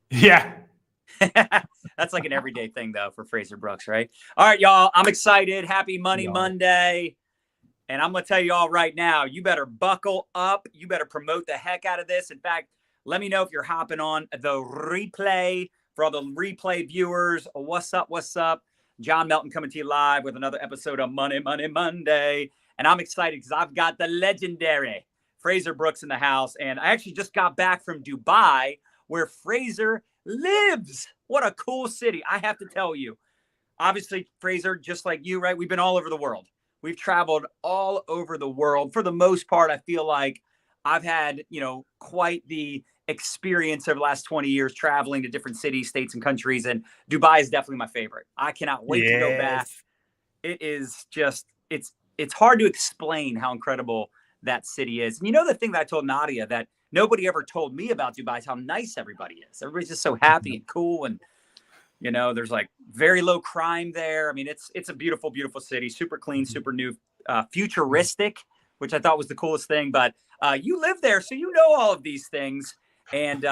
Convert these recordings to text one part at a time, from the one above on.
Yeah. That's like an everyday thing, though, for Frazer Brooks, right? All right, y'all. I'm excited. Happy Money Yeah. Monday. And I'm going to tell you all right now, you better buckle up. You better promote the heck out of this. In fact, let me know if you're hopping on the replay. For all the replay viewers, what's up? What's up? John Melton coming to you live with another episode of Money Monday. And I'm excited because I've got the legendary Frazer Brooks in the house. And I actually just got back from Dubai, where Frazer lives. What a cool city, I have to tell you. Obviously, Frazer, just like you, right? We've been all over the world. We've traveled all over the world. For the most part, I feel like I've had, quite the experience over the last 20 years traveling to different cities, states, and countries. And Dubai is definitely my favorite. I cannot wait to go back. Yes. It is just, it's hard to explain how incredible that city is. And the thing that I told Nadia that nobody ever told me about Dubai is how nice everybody is. Everybody's just so happy and cool, and there's like very low crime there. I mean, it's a beautiful, beautiful city, super clean, super new, futuristic, which I thought was the coolest thing. But you live there, so you know all of these things. And,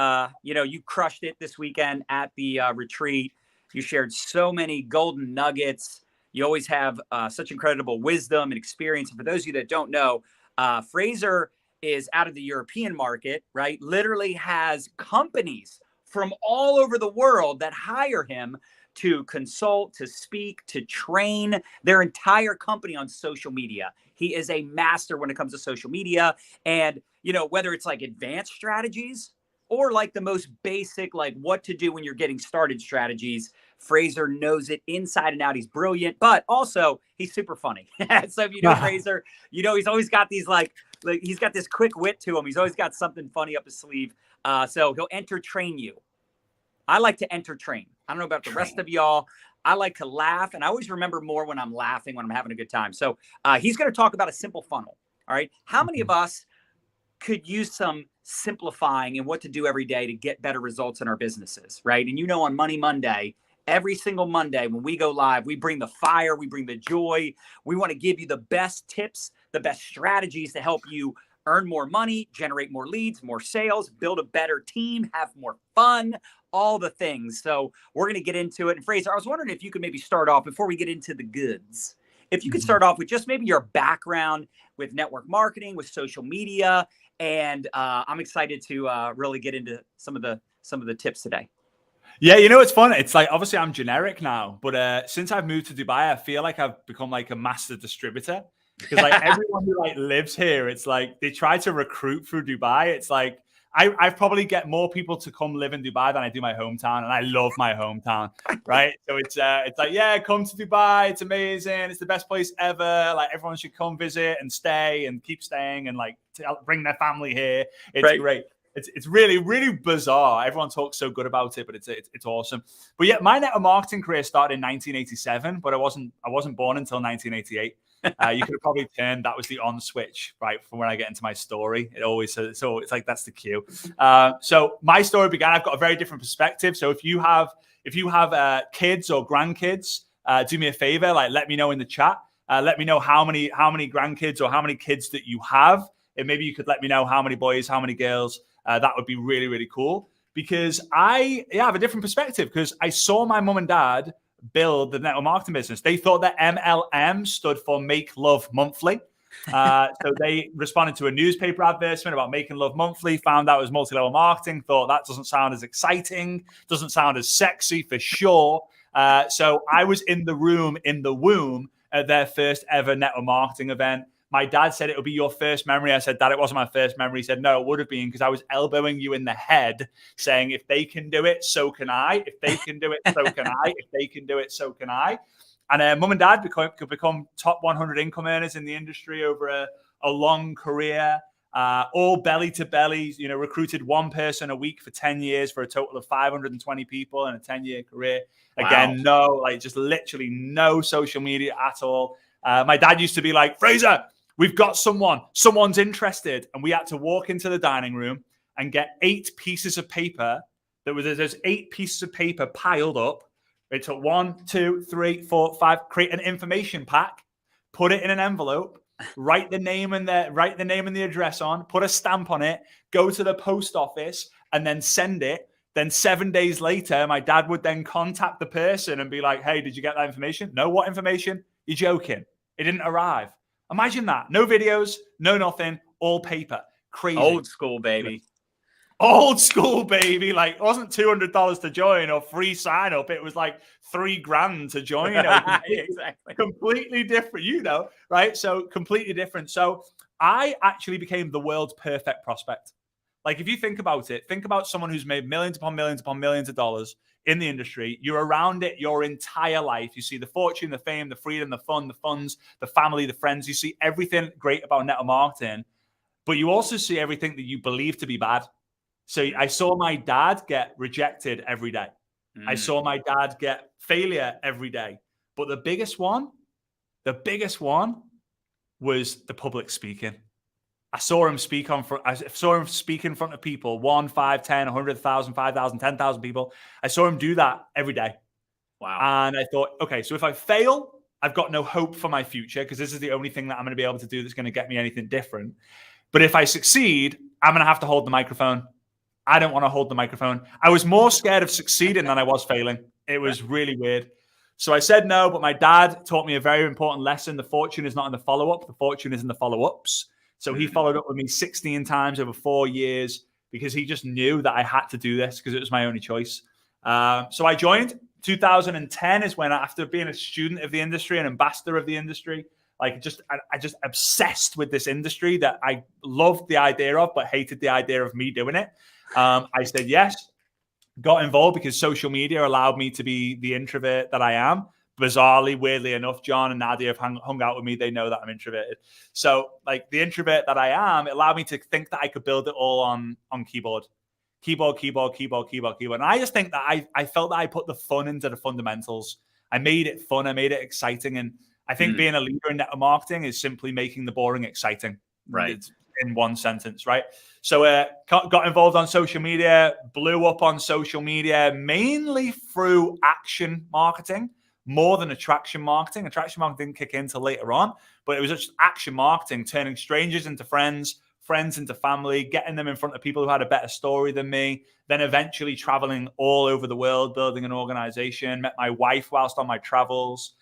you crushed it this weekend at the retreat. You shared so many golden nuggets. You always have such incredible wisdom and experience. And for those of you that don't know, Frazer is out of the European market, right? Literally has companies from all over the world that hire him to consult, to speak, to train their entire company on social media. He is a master when it comes to social media. And, whether it's like advanced strategies or like the most basic, like what to do when you're getting started strategies, Frazer knows it inside and out. He's brilliant, but also he's super funny. So if you know Frazer, he's always got these like he's got this quick wit to him. He's always got something funny up his sleeve. So he'll entertain you. I like to entertain. I don't know about the rest of y'all. I like to laugh, and I always remember more when I'm laughing, when I'm having a good time. So he's going to talk about a simple funnel. All right. How many of us could use some simplifying and what to do every day to get better results in our businesses, right? And on Money Monday, every single Monday when we go live, we bring the fire, we bring the joy. We want to give you the best tips, the best strategies to help you earn more money, generate more leads, more sales, build a better team, have more fun, all the things. So we're going to get into it. And Frazer, I was wondering if you could maybe start off before we get into the goods. If you could start off with just maybe your background with network marketing, with social media, and I'm excited to really get into some of the tips today. Yeah, it's fun. It's like, obviously I'm generic now, but since I've moved to Dubai, I feel like I've become like a master distributor, because like everyone who like lives here, it's like they try to recruit through Dubai. It's like I probably get more people to come live in Dubai than I do my hometown, and I love my hometown, right? So it's like, yeah, come to Dubai. It's amazing. It's the best place ever. Like everyone should come visit and stay and keep staying and like bring their family here. It's great. It's really, really bizarre. Everyone talks so good about it, but it's awesome. But yeah, my network marketing career started in 1987, but I wasn't born until 1988. You could have probably turned that was the on switch, right, from when I get into my story. It always says, so it's like that's the cue. So my story began. I've got a very different perspective. So if you have kids or grandkids, do me a favor, like let me know in the chat. Let me know how many grandkids or how many kids that you have, and maybe you could let me know how many boys, how many girls. That would be really, really cool, because I have a different perspective, because I saw my mom and dad build the network marketing business. They thought that MLM stood for Make Love Monthly. So they responded to a newspaper advertisement about making love monthly, found out it was multi-level marketing, thought that doesn't sound as exciting, doesn't sound as sexy for sure. So I was in the room, in the womb at their first ever network marketing event. My dad said it would be your first memory. I said, Dad, it wasn't my first memory. He said, no, it would have been, because I was elbowing you in the head saying, if they can do it, so can I. If they can do it, so can I. If they can do it, so can I. And mum and dad could become top 100 income earners in the industry over a long career, all belly to belly, recruited one person a week for 10 years for a total of 520 people in a 10-year career. Wow. Again, just literally no social media at all. My dad used to be like, Frazer, we've got someone's interested. And we had to walk into the dining room and get 8 pieces of paper. There's 8 pieces of paper piled up. It took 1, 2, 3, 4, 5, create an information pack, put it in an envelope, write the name and the address on, put a stamp on it, go to the post office, and then send it. Then 7 days later, my dad would then contact the person and be like, hey, did you get that information? No, what information? You're joking. It didn't arrive. Imagine that. No videos, no nothing, all paper. Crazy. Old school, baby. Old school, baby. Like, it wasn't $200 to join or free sign up. It was like $3,000 to join. Exactly. Completely different, right? So completely different. So I actually became the world's perfect prospect. Like, if you think about it, think about someone who's made millions upon millions upon millions of dollars in the industry. You're around it your entire life. You see the fortune, the fame, the freedom, the fun, the funds, the family, the friends. You see everything great about network marketing, but you also see everything that you believe to be bad. So I saw my dad get rejected every day. I saw my dad get failure every day. But the biggest one was the public speaking. I saw him speak in front of people, 1, 5, 10, 100,000, 5,000, 10,000 people. I saw him do that every day. Wow. And I thought, okay, so if I fail, I've got no hope for my future because this is the only thing that I'm going to be able to do that's going to get me anything different. But if I succeed, I'm going to have to hold the microphone. I don't want to hold the microphone. I was more scared of succeeding than I was failing. It was really weird. So I said no, but my dad taught me a very important lesson. The fortune is not in the follow-up. The fortune is in the follow-ups. So he followed up with me 16 times over 4 years because he just knew that I had to do this because it was my only choice. So I joined. 2010 is when, after being a student of the industry, an ambassador of the industry, I just obsessed with this industry that I loved the idea of, but hated the idea of me doing it. I said yes, got involved because social media allowed me to be the introvert that I am. Bizarrely, weirdly enough, John and Nadia have hung out with me. They know that I'm introverted. So, like, the introvert that I am, it allowed me to think that I could build it all on keyboard. And I just think that I felt that I put the fun into the fundamentals. I made it fun. I made it exciting. And I think being a leader in network marketing is simply making the boring exciting. Right. It's in one sentence, right? So got involved on social media, blew up on social media, mainly through action marketing, more than attraction marketing. Attraction marketing didn't kick in until later on, but it was just action marketing, turning strangers into friends, friends into family, getting them in front of people who had a better story than me, then eventually traveling all over the world, building an organization, met my wife whilst on my travels.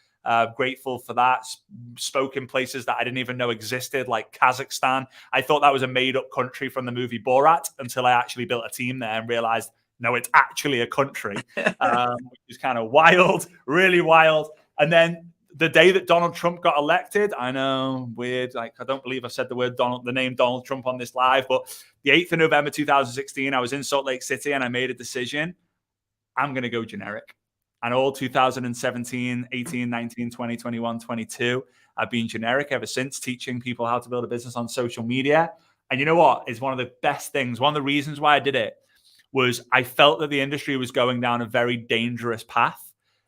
Grateful for that. Spoke in places that I didn't even know existed, like Kazakhstan. I thought that was a made-up country from the movie Borat until I actually built a team there and realized, no, it's actually a country, which is kind of wild, really wild. And then the day that Donald Trump got elected, I know, weird. Like, I don't believe I said the name Donald Trump on this live, but the 8th of November, 2016, I was in Salt Lake City and I made a decision. I'm going to go generic. And all 2017, 18, 19, 20, 21, 22, I've been generic ever since, teaching people how to build a business on social media. And you know what? It's one of the best things. One of the reasons why I did it was I felt that the industry was going down a very dangerous path.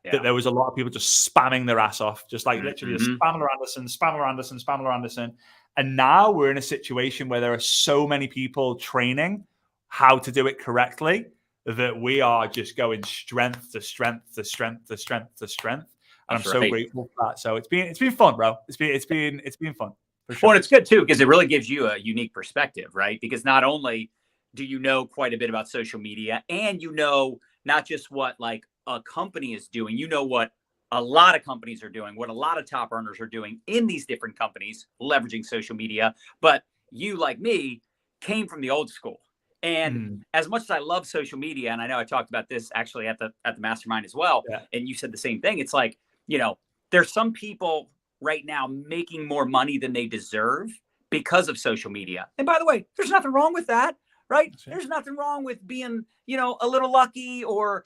Yeah. That there was a lot of people just spamming their ass off, just like literally just Spamler Anderson. And now we're in a situation where there are so many people training how to do it correctly that we are just going strength to strength to strength to strength to strength. And I'm so grateful for that. So it's been fun, bro. It's been fun. For sure. Well, and it's good too, because it really gives you a unique perspective, right? Because not only do you know quite a bit about social media, and you know not just what like a company is doing, you know what a lot of companies are doing, what a lot of top earners are doing in these different companies leveraging social media. But you, like me, came from the old school. And as much as I love social media, and I know I talked about this actually at the mastermind as well, and you said the same thing. It's like, you know, there's some people right now making more money than they deserve because of social media. And by the way, there's nothing wrong with that, right? There's nothing wrong with being, you know, a little lucky, or,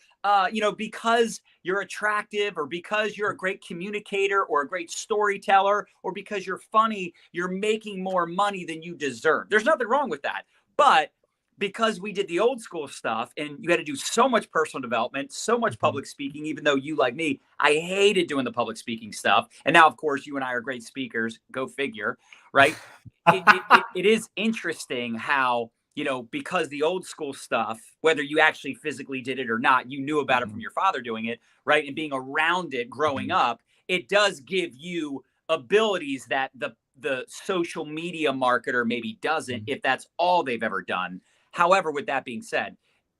you know, because you're attractive, or because you're a great communicator or a great storyteller, or because you're funny, you're making more money than you deserve. There's nothing wrong with that. But because we did the old school stuff and you had to do so much personal development, so much public speaking, even though you, like me, I hated doing the public speaking stuff. And now, of course, you and I are great speakers. Go figure, right? It is interesting how, you know, because the old school stuff, whether you actually physically did it or not, you knew about it from your father doing it, right? And being around it growing up, it does give you abilities that the social media marketer maybe doesn't, if that's all they've ever done. However, with that being said,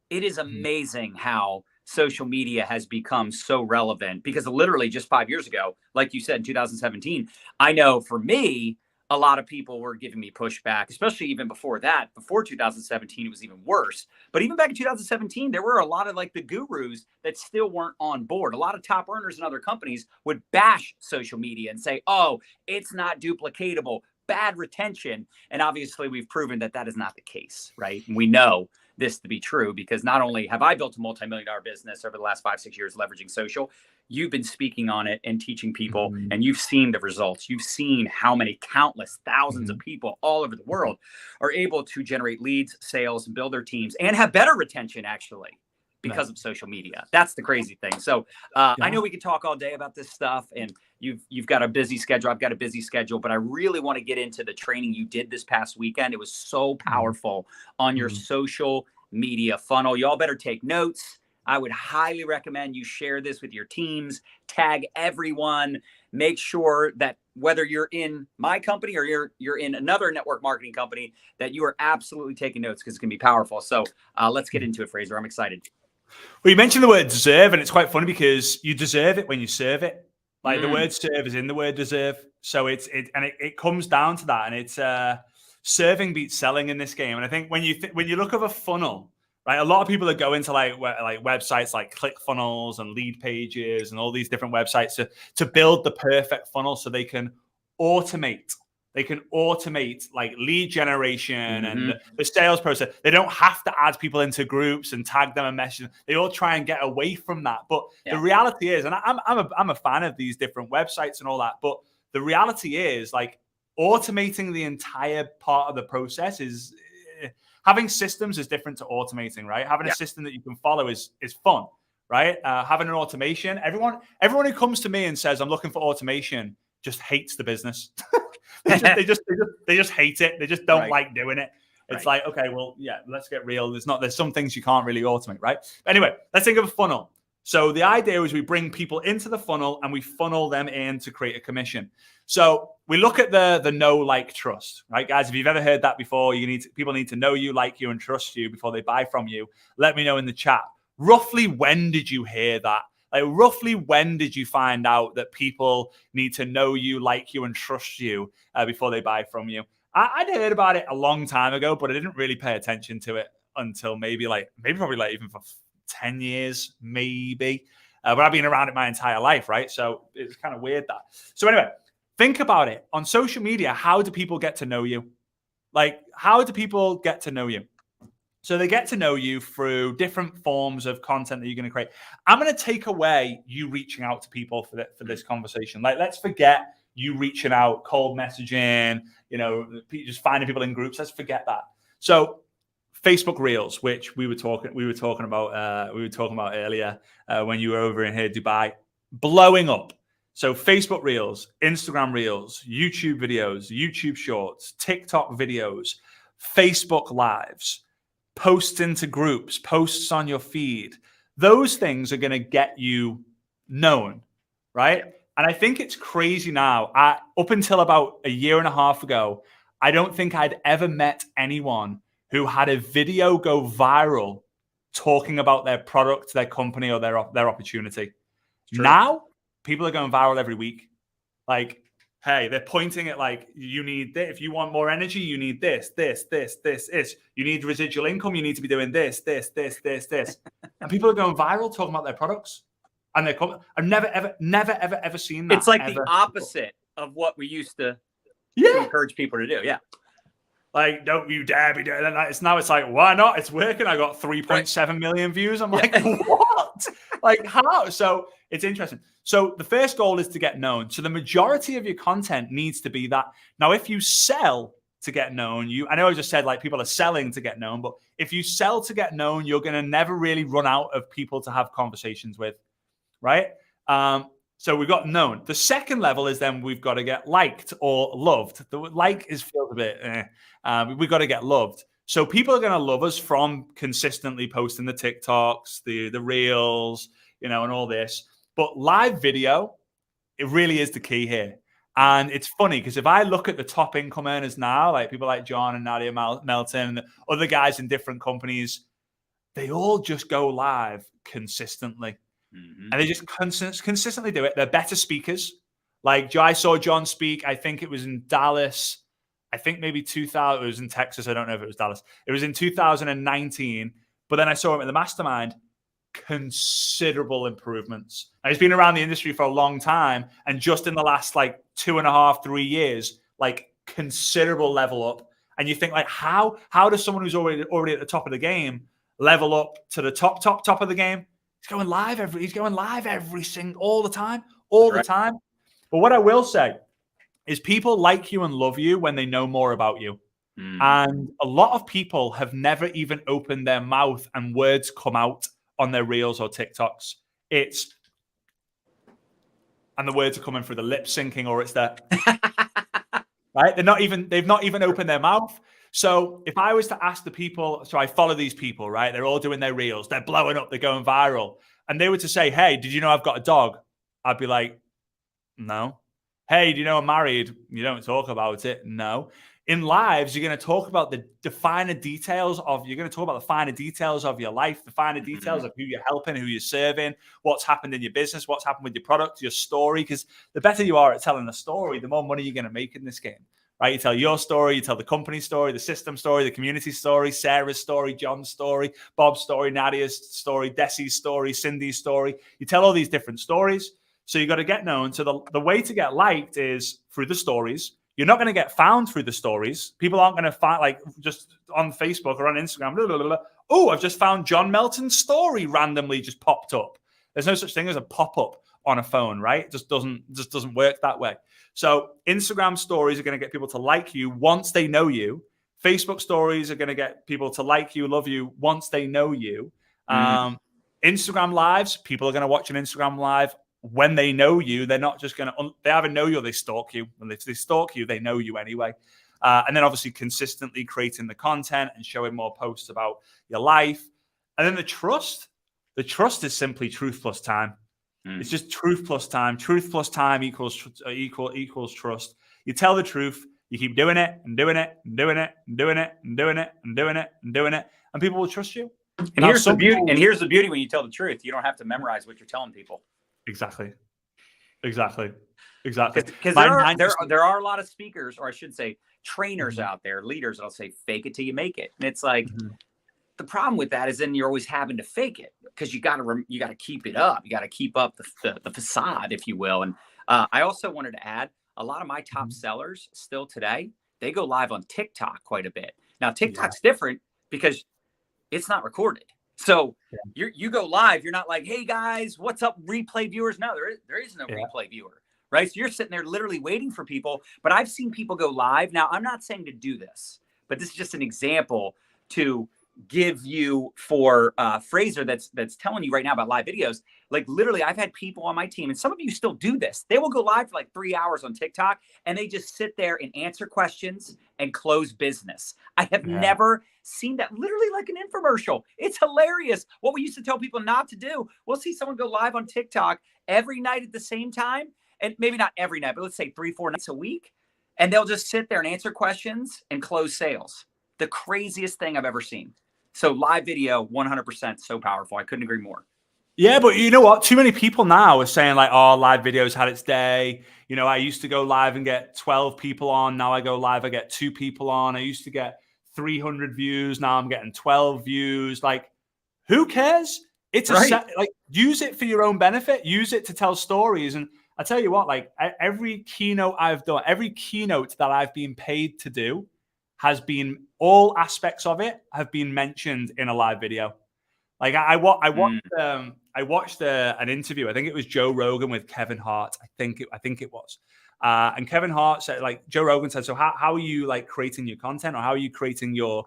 it is amazing how social media has become so relevant, because literally just 5 years ago, like you said, in 2017, I know for me, a lot of people were giving me pushback, especially even before that. Before 2017, it was even worse. But even back in 2017, there were a lot of like the gurus that still weren't on board. A lot of top earners in other companies would bash social media and say, oh, it's not duplicatable, bad retention. And obviously, we've proven that that is not the case, right? And we know this to be true, because not only have I built a multi-million-dollar business over the last 5-6 years leveraging social, you've been speaking on it and teaching people, and you've seen the results. You've seen how many countless thousands of people all over the world are able to generate leads, sales, and build their teams and have better retention, actually, because of social media. That's the crazy thing. So I know we could talk all day about this stuff, and you've got a busy schedule. I've got a busy schedule, but I really want to get into the training you did this past weekend. It was so powerful on your social media funnel. Y'all better take notes. I would highly recommend you share this with your teams, tag everyone, make sure that whether you're in my company or you're in another network marketing company, that you are absolutely taking notes, because it's going to be powerful. So let's get into it, Frazer. I'm excited. Well, you mentioned the word deserve, and it's quite funny because you deserve it when you serve it. Like the word serve is in the word deserve. So it comes down to that, and it's serving beats selling in this game. And I think when you look at a funnel, right, a lot of people that go into like websites like ClickFunnels and Lead Pages and all these different websites to build the perfect funnel so they can automate. They can automate like lead generation and the sales process. They don't have to add people into groups and tag them and message them. They all try and get away from that. But the reality is, and I'm a fan of these different websites and all that, but the reality is, like, automating the entire part of the process is having systems is different to automating, right? Having a system that you can follow is fun, right? Having an automation, everyone who comes to me and says I'm looking for automation just hates the business. They just hate it. They just don't like doing it. It's like, okay, well, yeah, let's get real. There's some things you can't really automate, right? But anyway, let's think of a funnel. So the idea is we bring people into the funnel and we funnel them in to create a commission. So we look at the know, like, trust, right, guys? If you've ever heard that before, people need to know you, like you, and trust you before they buy from you. Let me know in the chat. Roughly when did you hear that? Like, roughly when did you find out that people need to know you, like you, and trust you before they buy from you? I'd heard about it a long time ago, but I didn't really pay attention to it until maybe probably even for 10 years, maybe. But I've been around it my entire life, right? So it's kind of weird that. So anyway, think about it. On social media, how do people get to know you? Like, how do people get to know you? So they get to know you through different forms of content that you're going to create. I'm going to take away you reaching out to people for this conversation. Like, let's forget you reaching out, cold messaging, just finding people in groups. Let's forget that. So Facebook Reels, which we were talking about earlier when you were over in here, Dubai, blowing up. So Facebook Reels, Instagram Reels, YouTube videos, YouTube Shorts, TikTok videos, Facebook Lives, posts into groups, posts on your feed. Those things are going to get you known, right? And I think it's crazy now. Up until about a year and a half ago, I don't think I'd ever met anyone who had a video go viral talking about their product, their company, or their opportunity. Now, people are going viral every week. Like, hey, they're pointing at, like, you need this. If you want more energy, you need this. You need residual income, you need to be doing this. And people are going viral talking about their products. And I've never, ever seen that. It's like the opposite of what we used to encourage people to do. Yeah. Like, don't you dare be doing that. Now it's like, why not? It's working. I got 3.7 million views. I'm like, what? Like, how? So it's interesting. So the first goal is to get known. So the majority of your content needs to be that. Now, if you sell to get known, I know I just said, like, people are selling to get known, but if you sell to get known, you're going to never really run out of people to have conversations with, right? So we've got known. The second level is then we've got to get liked or loved. The like feels a bit, we've got to get loved. So people are going to love us from consistently posting the TikToks, the Reels, and all this. But live video, it really is the key here. And it's funny because if I look at the top income earners now, like people like John and Nadia Melton and other guys in different companies, they all just go live consistently. Mm-hmm. And they just consistently do it. They're better speakers. Like I saw John speak, I think it was in Dallas. I think maybe 2000, it was in Texas. I don't know if it was Dallas. It was in 2019. But then I saw him at the Mastermind. Considerable improvements. Now, he's been around the industry for a long time. And just in the last like 2.5, 3 years, like considerable level up. And you think like, how does someone who's already at the top of the game level up to the top of the game? He's going live every single, all the time. But what I will say is people like you and love you when they know more about you. And a lot of people have never even opened their mouth and words come out on their reels or TikToks. And the words are coming through the lip syncing, or it's that, right? They've not even opened their mouth. So if I was to ask the people, so I follow these people, right? They're all doing their reels. They're blowing up. They're going viral. And they were to say, hey, did you know I've got a dog? I'd be like, no. Hey, do you know I'm married? You don't talk about it. No. In lives, you're going to talk about the finer details of, you're going to talk about the finer details of your life, the finer details of who you're helping, who you're serving, what's happened in your business, what's happened with your product, your story. Because the better you are at telling a story, the more money you're going to make in this game. Right? You tell your story, you tell the company story, the system story, the community story, Sarah's story, John's story, Bob's story, Nadia's story, Desi's story, Cindy's story. You tell all these different stories. So you got to get known. So the way to get liked is through the stories. You're not going to get found through the stories. People aren't going to find, like, just on Facebook or on Instagram. Blah, blah, blah, blah. Oh, I've just found John Melton's story randomly just popped up. There's no such thing as a pop-up on a phone, right? It just doesn't work that way. So Instagram stories are going to get people to like you once they know you. Facebook stories are going to get people to like you, love you once they know you. Instagram lives, people are going to watch an Instagram live when they know you. They're not just going to, they either know you or they stalk you. And if they stalk you, they know you anyway. And then obviously consistently creating the content and showing more posts about your life. And then the trust is simply truth plus time. It's just truth plus time. Truth plus time equals trust. You tell the truth. You keep doing it and doing it and doing it and doing it and doing it and doing it and doing it, and people will trust you. And here's the beauty. And here's the beauty when you tell the truth. You don't have to memorize what you're telling people. Exactly. Because there are a lot of speakers, or I should say, trainers out there, leaders that'll say, "Fake it till you make it," and it's like. The problem with that is then you're always having to fake it because you got to keep it up. You got to keep up the facade, if you will. And I also wanted to add, a lot of my top sellers still today, they go live on TikTok quite a bit. Now TikTok's different because it's not recorded. So you go live. You're not like, hey guys, what's up, replay viewers? No, there is no replay viewer, right? So you're sitting there literally waiting for people. But I've seen people go live. Now I'm not saying to do this, but this is just an example to give you for Frazer that's telling you right now about live videos. Like literally, I've had people on my team, and some of you still do this. They will go live for like 3 hours on TikTok, and they just sit there and answer questions and close business. I have never seen that. Literally like an infomercial. It's hilarious. What we used to tell people not to do. We'll see someone go live on TikTok every night at the same time, and maybe not every night, but let's say 3-4 nights a week, and they'll just sit there and answer questions and close sales. The craziest thing I've ever seen. So live video, 100% so powerful. I couldn't agree more. Yeah, but you know what? Too many people now are saying like, oh, live videos had its day. You know, I used to go live and get 12 people on. Now I go live, I get 2 people on. I used to get 300 views. Now I'm getting 12 views. Like, who cares? It's like, use it for your own benefit. Use it to tell stories. And I tell you what, like every keynote I've done, every keynote that I've been paid to do, has been, all aspects of it have been mentioned in a live video. Like I watched an interview. I think it was Joe Rogan with Kevin Hart. I think it was. And Kevin Hart said, like Joe Rogan said, so how are you like creating your content, or how are you creating your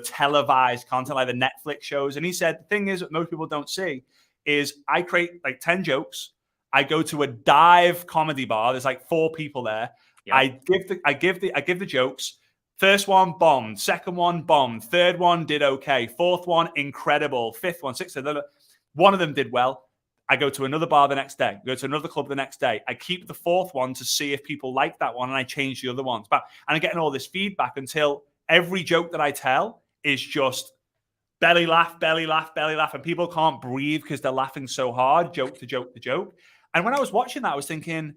televised content like the Netflix shows? And he said, the thing is that most people don't see is I create like 10 jokes. I go to a dive comedy bar. There's like 4 people there. Yep. I give the jokes. First one bombed, second one bombed, third one did okay, fourth one incredible, fifth one, sixth, one of them did well. I go to another bar the next day, go to another club the next day. I keep the fourth one to see if people like that one, and I change the other ones. And I'm getting all this feedback until every joke that I tell is just belly laugh, belly laugh, belly laugh, and people can't breathe because they're laughing so hard, joke to joke to joke. And when I was watching that, I was thinking,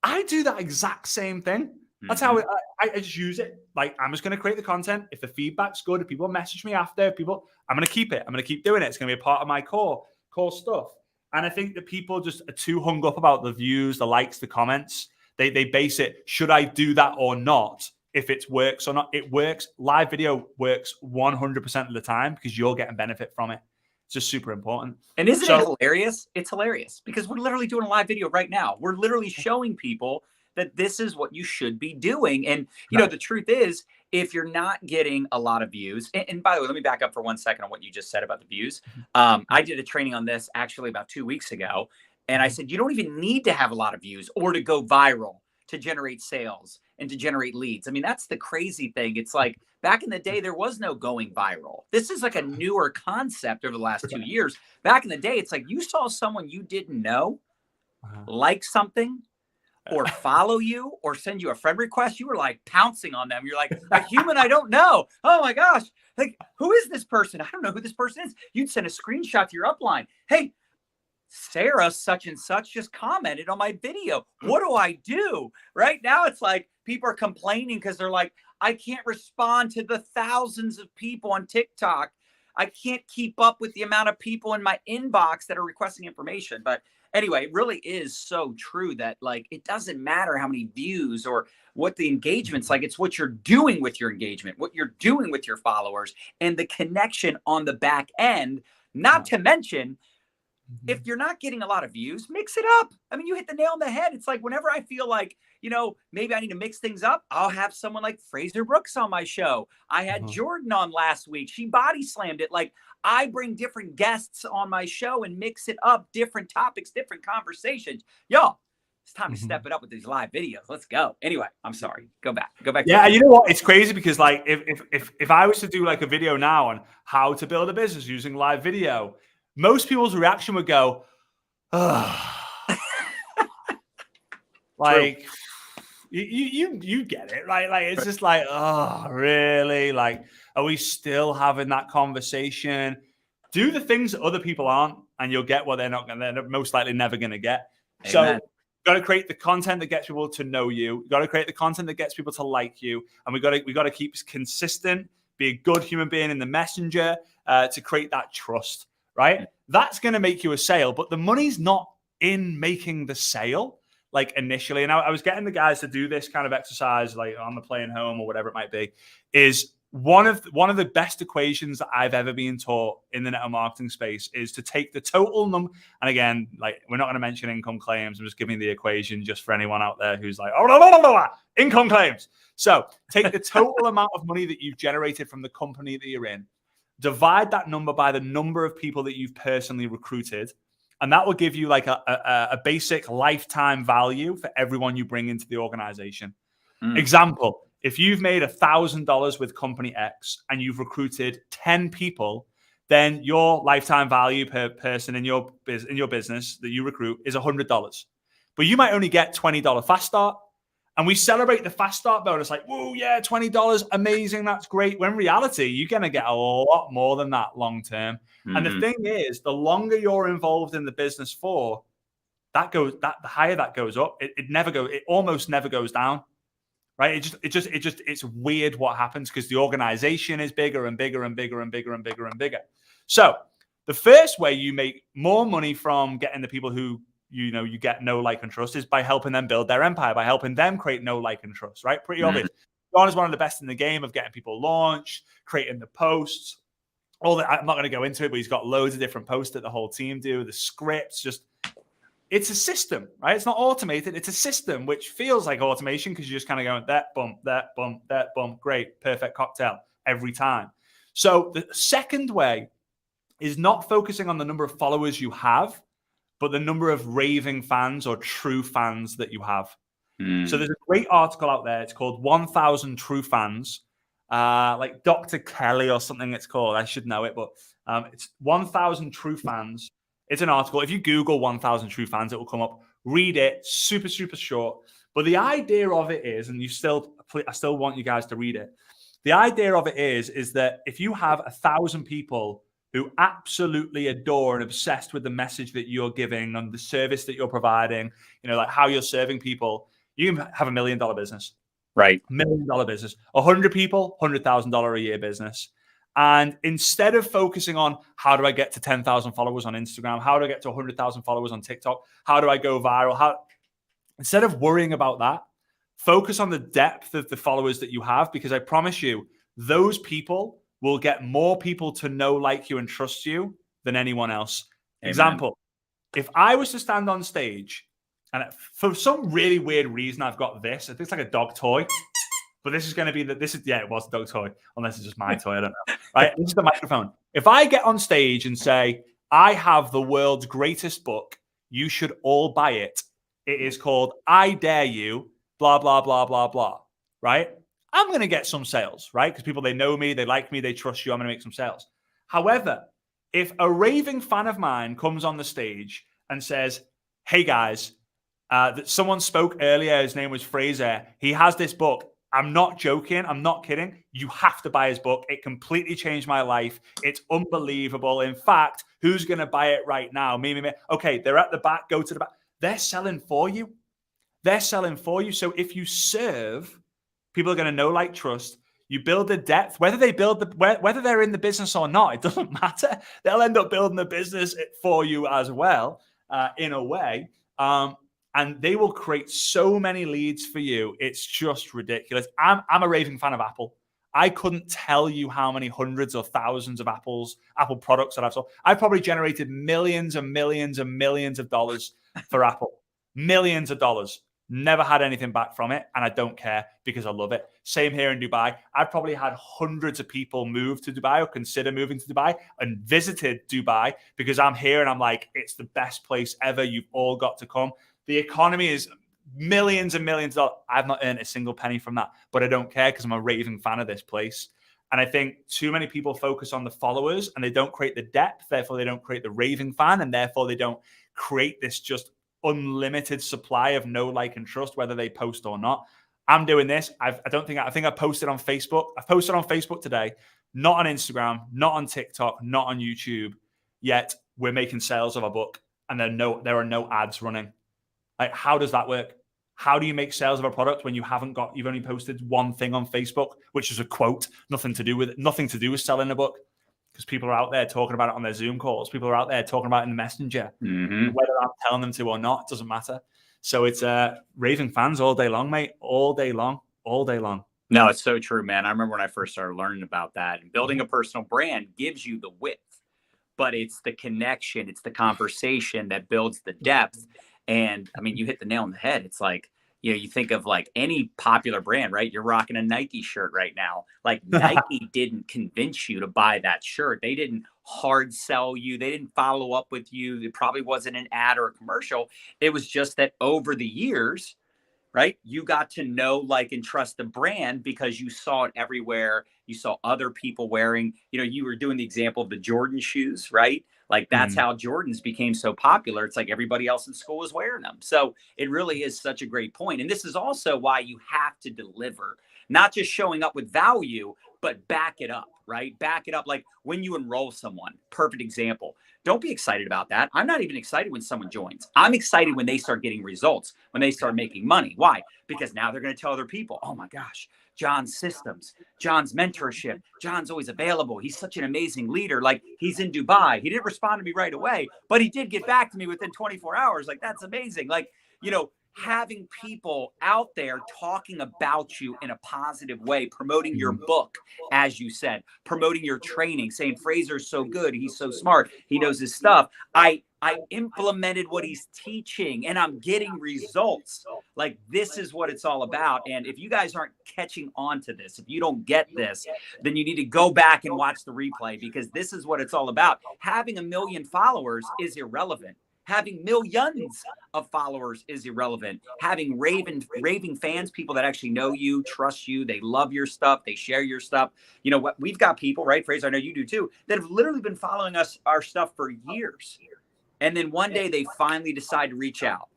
I do that exact same thing. That's how I just use it. Like, I'm just going to create the content. If the feedback's good, if people message me after, I'm going to keep it. I'm going to keep doing it. It's going to be a part of my core stuff. And I think that people just are too hung up about the views, the likes, the comments. They base it, should I do that or not? If it works or not, it works. Live video works 100% of the time because you're getting benefit from it. It's just super important. And isn't it hilarious? It's hilarious because we're literally doing a live video right now. We're literally showing people that this is what you should be doing. And, you know, the truth is, if you're not getting a lot of views, and by the way, let me back up for 1 second on what you just said about the views. I did a training on this actually about 2 weeks ago. And I said, you don't even need to have a lot of views or to go viral to generate sales and to generate leads. I mean, that's the crazy thing. It's like back in the day, there was no going viral. This is like a newer concept over the last 2 years. Back in the day, it's like you saw someone you didn't know like something or follow you or send you a friend request. You were like pouncing on them. You're like, a human I don't know. Oh my gosh. Like, who is this person? I don't know who this person is. You'd send a screenshot to your upline. Hey, Sarah such and such just commented on my video. What do I do? Right now, it's like people are complaining because they're like, I can't respond to the thousands of people on TikTok. I can't keep up with the amount of people in my inbox that are requesting information. But anyway, it really is so true that like, it doesn't matter how many views or what the engagement's like. It's what you're doing with your engagement, what you're doing with your followers and the connection on the back end, not to mention, if you're not getting a lot of views, mix it up. I mean, you hit the nail on the head. It's like whenever I feel like, you know, maybe I need to mix things up, I'll have someone like Frazer Brooks on my show. I had Jordan on last week. She body slammed it. Like I bring different guests on my show and mix it up, different topics, different conversations. Y'all, it's time to step it up with these live videos. Let's go. Anyway, I'm sorry. Go back. Yeah, you know what? It's crazy because like if I was to do like a video now on how to build a business using live video, most people's reaction would go, oh. Like you get it, right? Like it's just like, oh, really? Like, are we still having that conversation? Do the things that other people aren't, and you'll get what they're most likely never gonna get. Amen. So you got to create the content that gets people to know you. You got to create the content that gets people to like you, and we got to keep consistent, be a good human being in the messenger to create that trust. Right? That's going to make you a sale, but the money's not in making the sale like initially. And I was getting the guys to do this kind of exercise, like on the plane home or whatever it might be, is one of the best equations that I've ever been taught in the network marketing space is to take the total number. And again, like we're not going to mention income claims. I'm just giving the equation just for anyone out there who's like, oh, income claims. So take the total amount of money that you've generated from the company that you're in, divide that number by the number of people that you've personally recruited, and that will give you like a basic lifetime value for everyone you bring into the organization. Example, if you've made $1,000 with company X and you've recruited 10 people, then your lifetime value per person in your business that you recruit is $100. But you might only get $20 fast start. And we celebrate the fast start bonus like, whoa, yeah, $20, amazing, that's great. When in reality, you're going to get a lot more than that long term. And the thing is, the longer you're involved in the business for, the higher that goes up. It almost never goes down, right? It's weird what happens because the organization is bigger and bigger and bigger and bigger and bigger and bigger. So the first way you make more money from getting the people who you get know, like, and trust is by helping them build their empire, by helping them create know, like, and trust, right? Pretty obvious. John is one of the best in the game of getting people launched, creating the posts, all that. I'm not going to go into it, but he's got loads of different posts that the whole team do, the scripts, it's a system, right? It's not automated. It's a system, which feels like automation because you're just kind of going that bump, that bump, that bump. Great, perfect cocktail every time. So the second way is not focusing on the number of followers you have, but the number of raving fans or true fans that you have. So there's a great article out there. It's called 1,000 True Fans, like Dr. Kelly or something it's called. I should know it, but it's 1,000 True Fans. It's an article. If you Google 1,000 True Fans, it will come up. Read it. Super, super short. But the idea of it is, and I still want you guys to read it, The idea of it is that if you have 1,000 people who absolutely adore and obsessed with the message that you're giving and the service that you're providing, like how you're serving people, you can have $1 million business. Right. $1 million business. 100 people, $100,000 a year business. And instead of focusing on how do I get to 10,000 followers on Instagram, how do I get to 100,000 followers on TikTok, how do I go viral, instead of worrying about that, focus on the depth of the followers that you have, because I promise you, those people will get more people to know, like you, and trust you than anyone else. Amen. Example, if I was to stand on stage, and for some really weird reason, I've got this. I think it's like a dog toy, but this is going to be it was a dog toy, unless it's just my toy. I don't know. Right? This is the microphone. If I get on stage and say, I have the world's greatest book, you should all buy it. It is called I Dare You, blah, blah, blah, blah, blah. Right? I'm going to get some sales, right? Because people, they know me, they like me, they trust you. I'm going to make some sales. However, if a raving fan of mine comes on the stage and says, hey guys, that someone spoke earlier, his name was Frazer, he has this book. I'm not joking. I'm not kidding. You have to buy his book. It completely changed my life. It's unbelievable. In fact, who's going to buy it right now? Me. Okay, they're at the back. Go to the back. They're selling for you. They're selling for you. So if you serve, people are going to know, like, trust. You build the depth, whether they're in the business or not, it doesn't matter. They'll end up building the business for you as well, in a way. And they will create so many leads for you. It's just ridiculous. I'm a raving fan of Apple. I couldn't tell you how many hundreds or thousands of Apple products that I've sold. I've probably generated millions and millions and millions of dollars for Apple. Millions of dollars. Never had anything back from it, and I don't care because I love it. Same here in Dubai. I've probably had hundreds of people move to Dubai or consider moving to Dubai and visited Dubai because I'm here and I'm like, it's the best place ever. You've all got to come. The economy is millions and millions of dollars. I've not earned a single penny from that, but I don't care because I'm a raving fan of this place. And I think too many people focus on the followers and they don't create the depth. Therefore, they don't create the raving fan, and therefore they don't create this just unlimited supply of know, like, and trust, whether they post or not. I'm doing this. I think I posted on Facebook. I posted on Facebook today, not on Instagram, not on TikTok, not on YouTube. Yet we're making sales of a book, and there are no ads running. Like, how does that work? How do you make sales of a product when you've only posted one thing on Facebook, which is a quote, nothing to do with selling a book? Because people are out there talking about it on their Zoom calls. People are out there talking about it in the Messenger. Mm-hmm. Whether I'm telling them to or not, it doesn't matter. So it's raving fans all day long, mate. All day long. No, it's so true, man. I remember when I first started learning about that. And building a personal brand gives you the width, but it's the connection, it's the conversation that builds the depth. And I mean, you hit the nail on the head. It's like, you think of like any popular brand, right? You're rocking a Nike shirt right now. Like Nike didn't convince you to buy that shirt. They didn't hard sell you. They didn't follow up with you. It probably wasn't an ad or a commercial. It was just that over the years, right, you got to know, like, and trust the brand because you saw it everywhere. You saw other people wearing, you were doing the example of the Jordan shoes, right? Like that's how Jordans became so popular. It's like everybody else in school was wearing them. So it really is such a great point. And this is also why you have to deliver, not just showing up with value, but back it up, right? Back it up. Like when you enroll someone, perfect example. Don't be excited about that. I'm not even excited when someone joins. I'm excited when they start getting results, when they start making money. Why? Because now they're going to tell other people, oh my gosh, John's systems, John's mentorship, John's always available. He's such an amazing leader. Like he's in Dubai. He didn't respond to me right away, but he did get back to me within 24 hours. Like that's amazing. Like, having people out there talking about you in a positive way, promoting your book, as you said, promoting your training, saying Frazer's so good. He's so smart. He knows his stuff. I implemented what he's teaching and I'm getting results. Like this is what it's all about. And if you guys aren't catching on to this, if you don't get this, then you need to go back and watch the replay because this is what it's all about. Having 1 million followers is irrelevant. Having millions of followers is irrelevant. Having raving fans, people that actually know you, trust you, they love your stuff, they share your stuff. You know what? We've got people, right, Frazer, I know you do too, that have literally been following our stuff for years. And then one day they finally decide to reach out.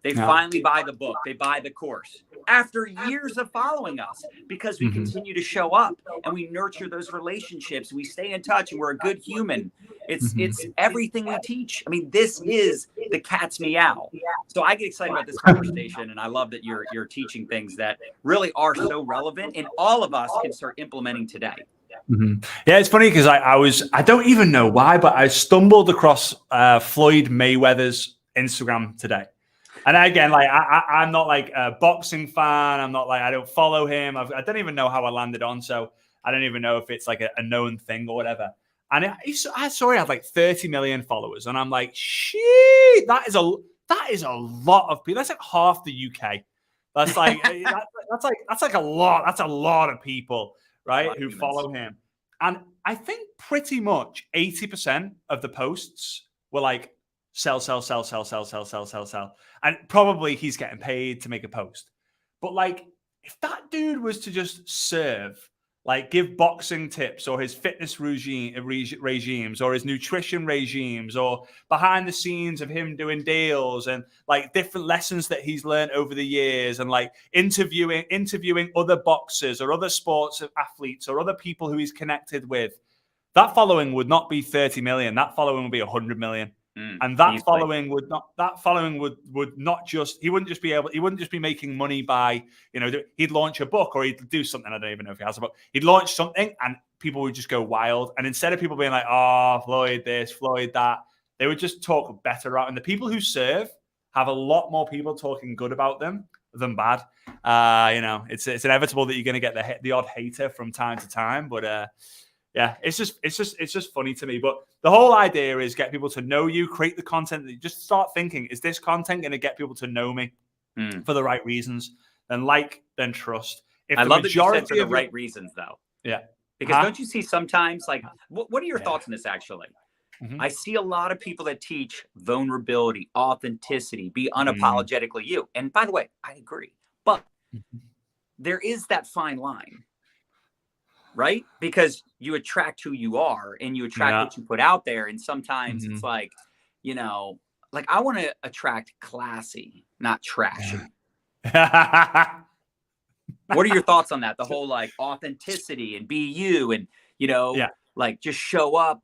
They finally buy the book. They buy the course. after years of following us, because we continue to show up and we nurture those relationships. We stay in touch and we're a good human. It's everything we teach. I mean, this is the cat's meow. So I get excited about this conversation, and I love that you're teaching things that really are so relevant and all of us can start implementing today. Yeah, it's funny because I don't even know why, but I stumbled across Floyd Mayweather's Instagram today. And again, like I'm not like a boxing fan. I'm not like, I don't follow him. I don't even know how I landed on. So I don't even know if it's like a known thing or whatever. And I saw he had like 30 million followers. And I'm like, shit, that is a lot of people. That's like half the UK. That's like, that's like a lot. That's a lot of people, right? Who follow him. And I think pretty much 80% of the posts were like, sell. And probably he's getting paid to make a post. But like, if that dude was to just serve, like give boxing tips or his fitness regimes or his nutrition regimes or behind the scenes of him doing deals and like different lessons that he's learned over the years and like interviewing other boxers or other sports athletes or other people who he's connected with, that following would not be 30 million. That following would be 100 million. And that following would not just, he wouldn't just be making money by, he'd launch a book or he'd do something. I don't even know if he has a book. He'd launch something and people would just go wild. And instead of people being like, oh, Floyd this, Floyd that, they would just talk better out. And the people who serve have a lot more people talking good about them than bad. It's inevitable that you're going to get the odd hater from time to time, but yeah, it's just funny to me. But the whole idea is get people to know you, create the content. That you just start thinking, is this content going to get people to know me for the right reasons? Then then trust. If I love that you said for the right reasons, though. Yeah. Because don't you see sometimes, like, what are your thoughts on this, actually? I see a lot of people that teach vulnerability, authenticity, be unapologetically you. And by the way, I agree. But there is that fine line. Right? Because you attract who you are and you attract what you put out there. And sometimes it's like, like I want to attract classy, not trashy. What are your thoughts on that? The whole like authenticity and be you and, like just show up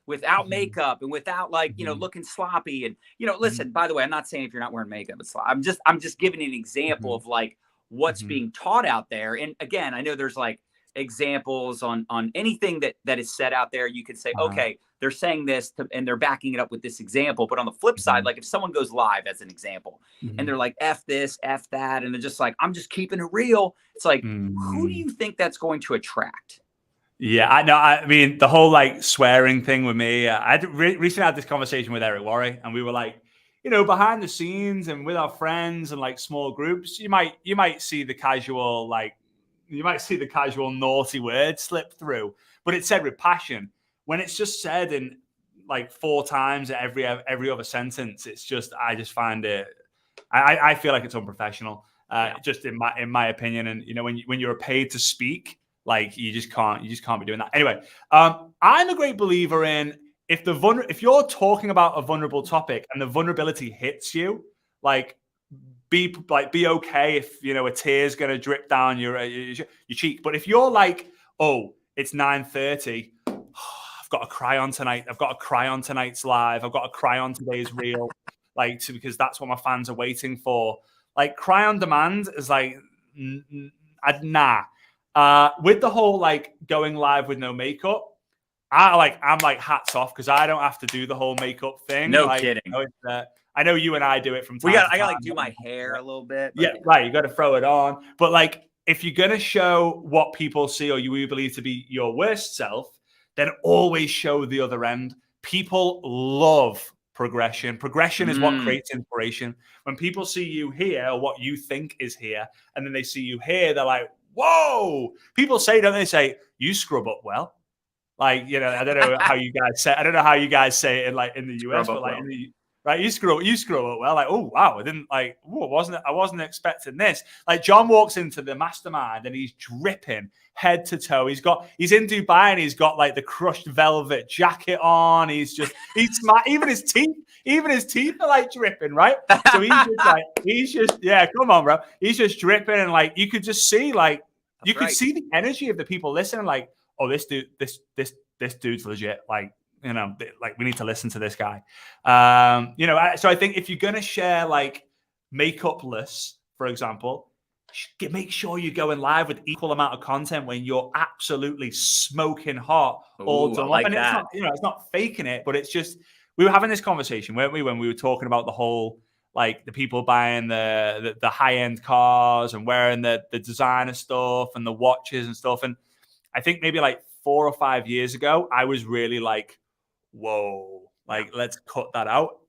without makeup and without like, looking sloppy. And, listen, by the way, I'm not saying if you're not wearing makeup, it's sloppy. I'm just giving an example of like what's being taught out there. And again, I know there's like examples on anything that is set out there. You could say, okay, they're saying this and they're backing it up with this example. But on the flip side, like if someone goes live as an example and they're like, F this, F that, and they're just like, I'm just keeping it real. It's like, who do you think that's going to attract? Yeah, I know. I mean, the whole like swearing thing with me, I recently had this conversation with Eric Worre and we were like, behind the scenes and with our friends and like small groups, you might see the casual, naughty word slip through, but it's said with passion. When it's just said in like 4 times at every other sentence, it's just, I just find it, I feel like it's unprofessional, just in my opinion. And when you're paid to speak, like you just can't be doing that. Anyway, I'm a great believer in if you're talking about a vulnerable topic and the vulnerability hits you, be okay if a tear's gonna drip down your cheek. But if you're like, oh, it's 9:30, I've got to cry on tonight. I've got to cry on tonight's live. I've got to cry on today's reel, because that's what my fans are waiting for. Like cry on demand is like, nah. With the whole like going live with no makeup, I'm like hats off because I don't have to do the whole makeup thing. No kidding. I know you and I do it from time to time. I gotta like do my hair a little bit. Yeah, right. You got to throw it on. But like, if you're going to show what people see or you believe to be your worst self, then always show the other end. People love progression. Progression is what creates inspiration. When people see you here, or what you think is here, and then they see you here, they're like, whoa. People say, don't they say, you scrub up well? Like, I don't know how you guys say, I don't know how you guys say it in the US, but like right? You screw up well. Like, oh wow, I wasn't expecting this. Like John walks into the mastermind and he's dripping head to toe. He's in Dubai and he's got like the crushed velvet jacket on. He's smart. Even his teeth are like dripping, right? So come on, bro. He's just dripping, and like you could just see like you could see the energy of the people listening. Like, oh, this dude's legit. Like, you know, like we need to listen to this guy. So I think if you're gonna share like makeupless, for example, make sure you're going live with equal amount of content when you're absolutely smoking hot all done. Like and that. It's not faking it, but it's just we were having this conversation, weren't we, when we were talking about the whole like the people buying the high end cars and wearing the designer stuff and the watches and stuff. And I think maybe like 4 or 5 years ago, I was really like, whoa, like let's cut that out.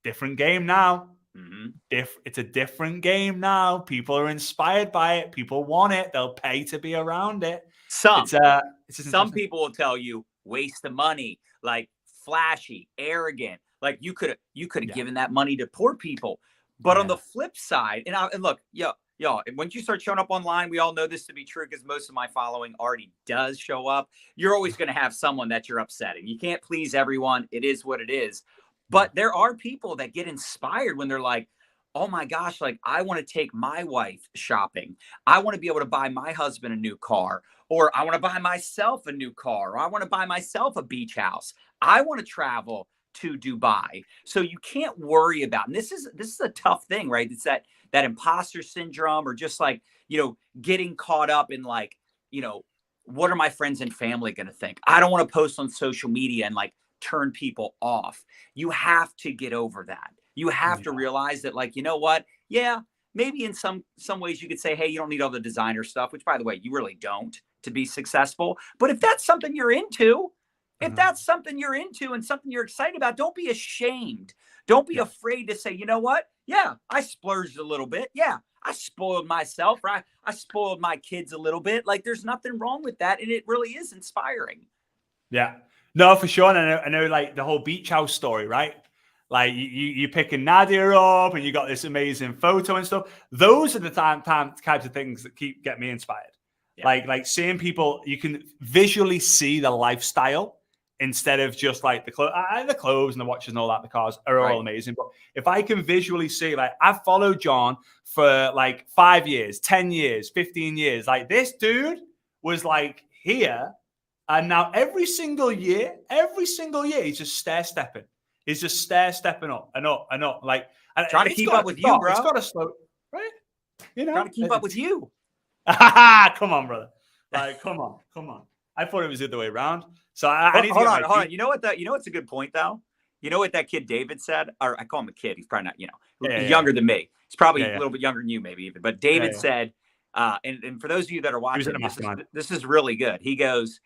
Different game now. Mm-hmm. It's a different game now. People are inspired by it. People want it. They'll pay to be around it. Some people will tell you waste of money, like flashy, arrogant. Like you could have given that money to poor people. But on the flip side, and look, y'all, once you start showing up online, we all know this to be true because most of my following already does show up. You're always going to have someone that you're upsetting. You can't please everyone. It is what it is. But there are people that get inspired when they're like, oh my gosh, like I want to take my wife shopping. I want to be able to buy my husband a new car, or I want to buy myself a new car, or I want to buy myself a beach house. I want to travel to Dubai. So you can't worry about, and this is a tough thing, right? It's that imposter syndrome, or just like, getting caught up in like, what are my friends and family going to think? I don't want to post on social media and like turn people off. You have to get over that. You have to realize that, like, you know what? Yeah, maybe in some ways you could say, hey, you don't need all the designer stuff, which by the way, you really don't, to be successful. But if that's something you're into, and something you're excited about, don't be ashamed. Don't be afraid to say, you know what? Yeah, I splurged a little bit. Yeah, I spoiled myself, right? I spoiled my kids a little bit. Like, there's nothing wrong with that. And it really is inspiring. Yeah. No, for sure. And I know like the whole beach house story, right? Like you're picking Nadia up and you got this amazing photo and stuff. Those are the types of things that get me inspired. Yeah. Like seeing people, you can visually see the lifestyle instead of just like the clothes and the watches and all that. The cars are all amazing. But if I can visually see, like I've followed John for like 5 years, 10 years, 15 years. Like this dude was like here. And now every single year, he's just stair-stepping. He's just stair-stepping up and up and up. Like trying to keep up with you, bro. It's got to slow, right? Trying to keep up with you. Come on, brother. Like, come on. I thought it was the other way around. So I need to hold on. You know what's a good point though? You know what that kid David said? Or I call him a kid. He's probably not, younger than me. He's probably a little bit younger than you, maybe even. But David said, and for those of you that are watching, this is really good. He goes,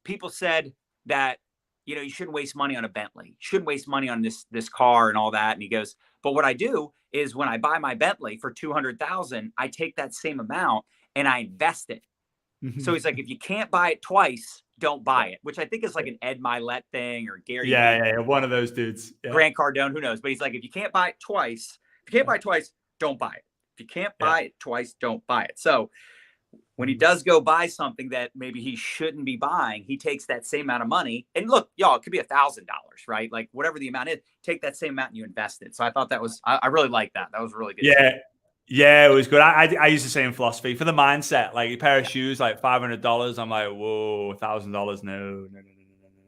people said that, you shouldn't waste money on a Bentley. You shouldn't waste money on this car and all that. And he goes, but what I do is when I buy my Bentley for $200,000, I take that same amount and I invest it. Mm-hmm. So he's like, if you can't buy it twice, don't buy it, which I think is like an Ed Milet thing or Gary. Yeah. One of those dudes. Yeah. Grant Cardone, who knows? But he's like, if you can't buy it twice, don't buy it. If you can't buy it twice, don't buy it. So when he does go buy something that maybe he shouldn't be buying, he takes that same amount of money. And look, y'all, it could be $1,000, right? Like whatever the amount is, take that same amount and you invest it. So I thought I really liked that. That was really good. Yeah, it was good. I use the same philosophy for the mindset. Like a pair of shoes, like $500. I'm like, whoa, $1,000.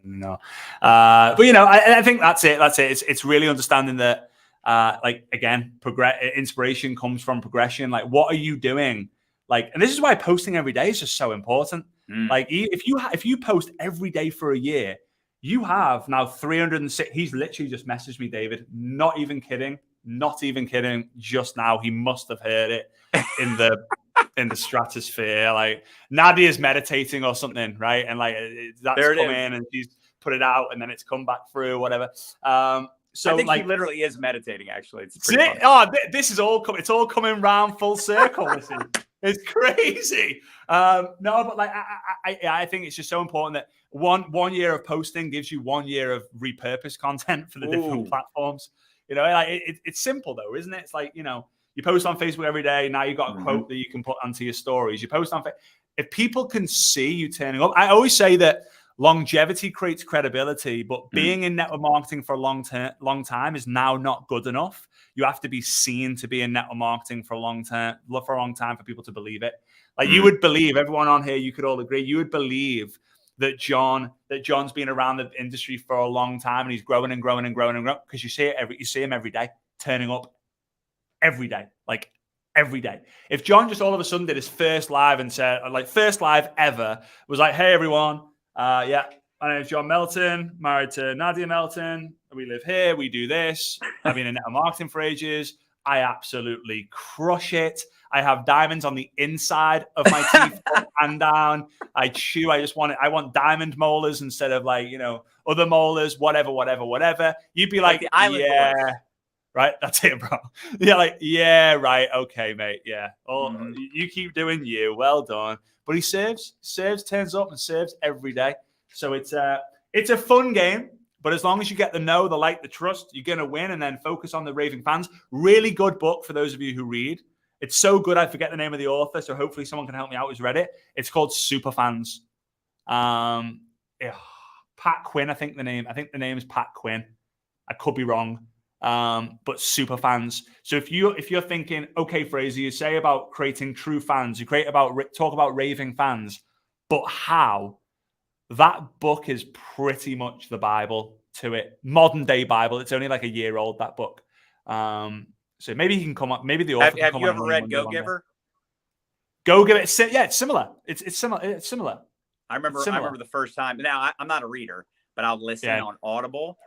No. But I think that's it. It's really understanding that, like again, inspiration comes from progression. Like, what are you doing? Like, and this is why posting every day is just so important. Like, if you post every day for a year, you have now 306. He's literally just messaged me, David. Not even kidding. Just now, he must have heard it in the stratosphere. Like Nadia's meditating or something, right? And like that's come in and she's put it out, and then it's come back through, whatever. So I think like, he literally is meditating. Actually, it's pretty funny. This is all coming. It's all coming round full circle. Listen, It's crazy. No, but like I think it's just so important that one year of posting gives you 1 year of repurposed content for the different platforms. You know, like it's simple though, isn't it? It's like, you know, you post on Facebook every day. Now you got a quote that you can put onto your stories. You post on Facebook. If people can see you turning up, I always say that longevity creates credibility, but being in network marketing for a long time is now not good enough. You have to be seen to be in network marketing for a long time for people to believe it. Like you would believe, everyone on here, you could all agree, you would believe that John's been around the industry for a long time and he's growing and growing and growing and growing, because you see him every day, turning up every day, like every day. If John just all of a sudden did his first live and said, like first live ever, was like, hey everyone, yeah, my name is John Melton, married to Nadia Melton. We live here. We do this. I've been in network marketing for ages. I absolutely crush it. I have diamonds on the inside of my teeth and down. I chew. I want diamond molars instead of like, you know, other molars, whatever. You'd be like, the island yeah, boys. right. That's it, bro. Yeah, like, yeah, right. Okay, mate. Yeah. Oh, you keep doing you. Well done. But he serves, turns up and serves every day. So it's a fun game. But as long as you get the know, the like, the trust, you're going to win, and then focus on the raving fans. Really good book for those of you who read. It's so good, I forget the name of the author, so hopefully someone can help me out who's read it. It's called Superfans. Pat Quinn, I think the name is Pat Quinn. I could be wrong. But Superfans. So if you're thinking, okay, Frazer, you say about creating true fans, talk about raving fans, but how? That book is pretty much the Bible to it. Modern day Bible. It's only like a year old, that book. So maybe he can come up. Maybe the author can come Have you on ever read Go Giver? Go Giver. Yeah, it's similar. It's similar. I remember the first time. Now I'm not a reader, but I'll listen on Audible.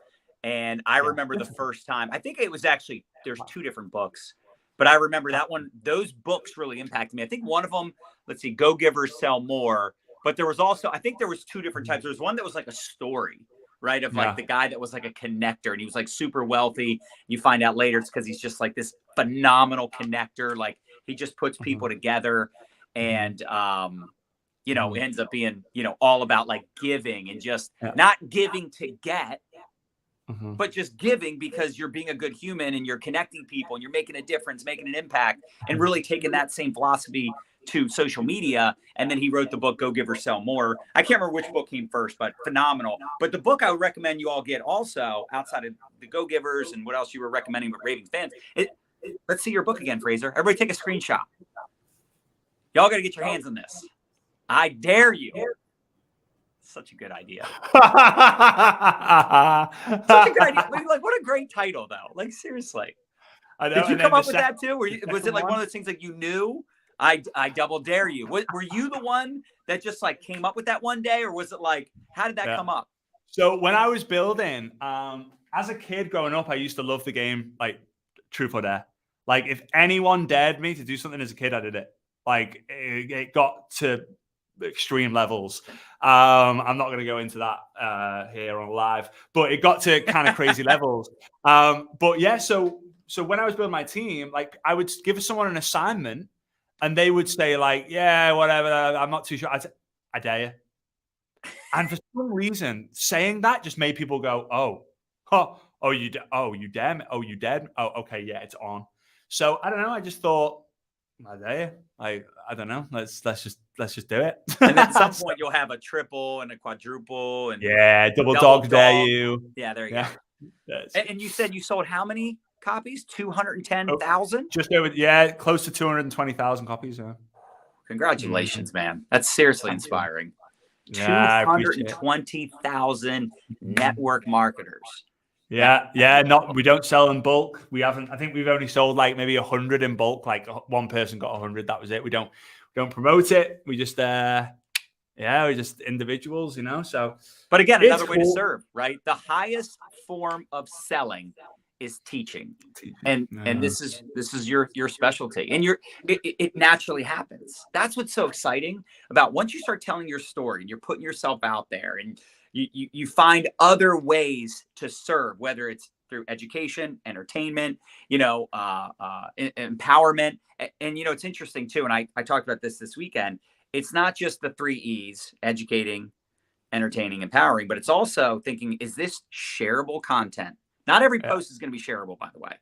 And I remember the first time. I think it was actually, there's two different books, but I remember that one. Those books really impacted me. I think one of them, let's see, Go Givers Sell More. But there was also, I think there was two different types. There was one that was like a story, right? Of like the guy that was like a connector, and he was like super wealthy. You find out later it's because he's just like this phenomenal connector. Like he just puts people together, and you know, ends up being, you know, all about like giving and just not giving to get, but just giving because you're being a good human and you're connecting people and you're making a difference, making an impact, and really taking that same philosophy to social media. And then he wrote the book Go Give or Sell More. I can't remember which book came first, but phenomenal. But the book I would recommend you all get also, outside of the Go Givers and what else you were recommending with raving fans, let's see your book again, Frazer. Everybody take a screenshot. Y'all got to get your hands on this. I dare you. Such a good idea. Such a good idea. Like, what a great title, though. Like, seriously. I know. Did you come up with that too? Was it like one of those things like you knew? I double dare you. Were you the one that just like came up with that one day, or was it like, how did that come up? So when I was building, as a kid growing up, I used to love the game like Truth or Dare. Like if anyone dared me to do something as a kid, I did it. Like it got to extreme levels. I'm not going to go into that here on live, but it got to kind of crazy levels. But yeah, so when I was building my team, like I would give someone an assignment and they would say like, yeah, whatever, I'm not too sure. I dare you. And for some reason, saying that just made people go, you dare me? Oh, you dare? Oh, okay, yeah, it's on. So I don't know. I just thought, I dare you. I don't know. Let's just do it. And at some point, you'll have a triple and a quadruple and double dog dare you. Yeah, there you go. And you said you sold how many copies? 210,000? Just over, close to 220,000 copies. Yeah. Congratulations, man. That's seriously inspiring. Yeah, 220,000 network marketers. Yeah. We don't sell in bulk. I think we've only sold like maybe 100 in bulk. Like one person got 100. That was it. We don't promote it. We just we're just individuals, you know. So, but again, another way to serve, right? The highest form of selling is teaching, and this is your specialty, and it naturally happens. That's what's so exciting about once you start telling your story and you're putting yourself out there, and you find other ways to serve, whether it's through education, entertainment, empowerment. And, it's interesting too. And I talked about this weekend. It's not just the 3 E's: educating, entertaining, empowering, but it's also thinking, is this shareable content? Not every post is going to be shareable, by the way,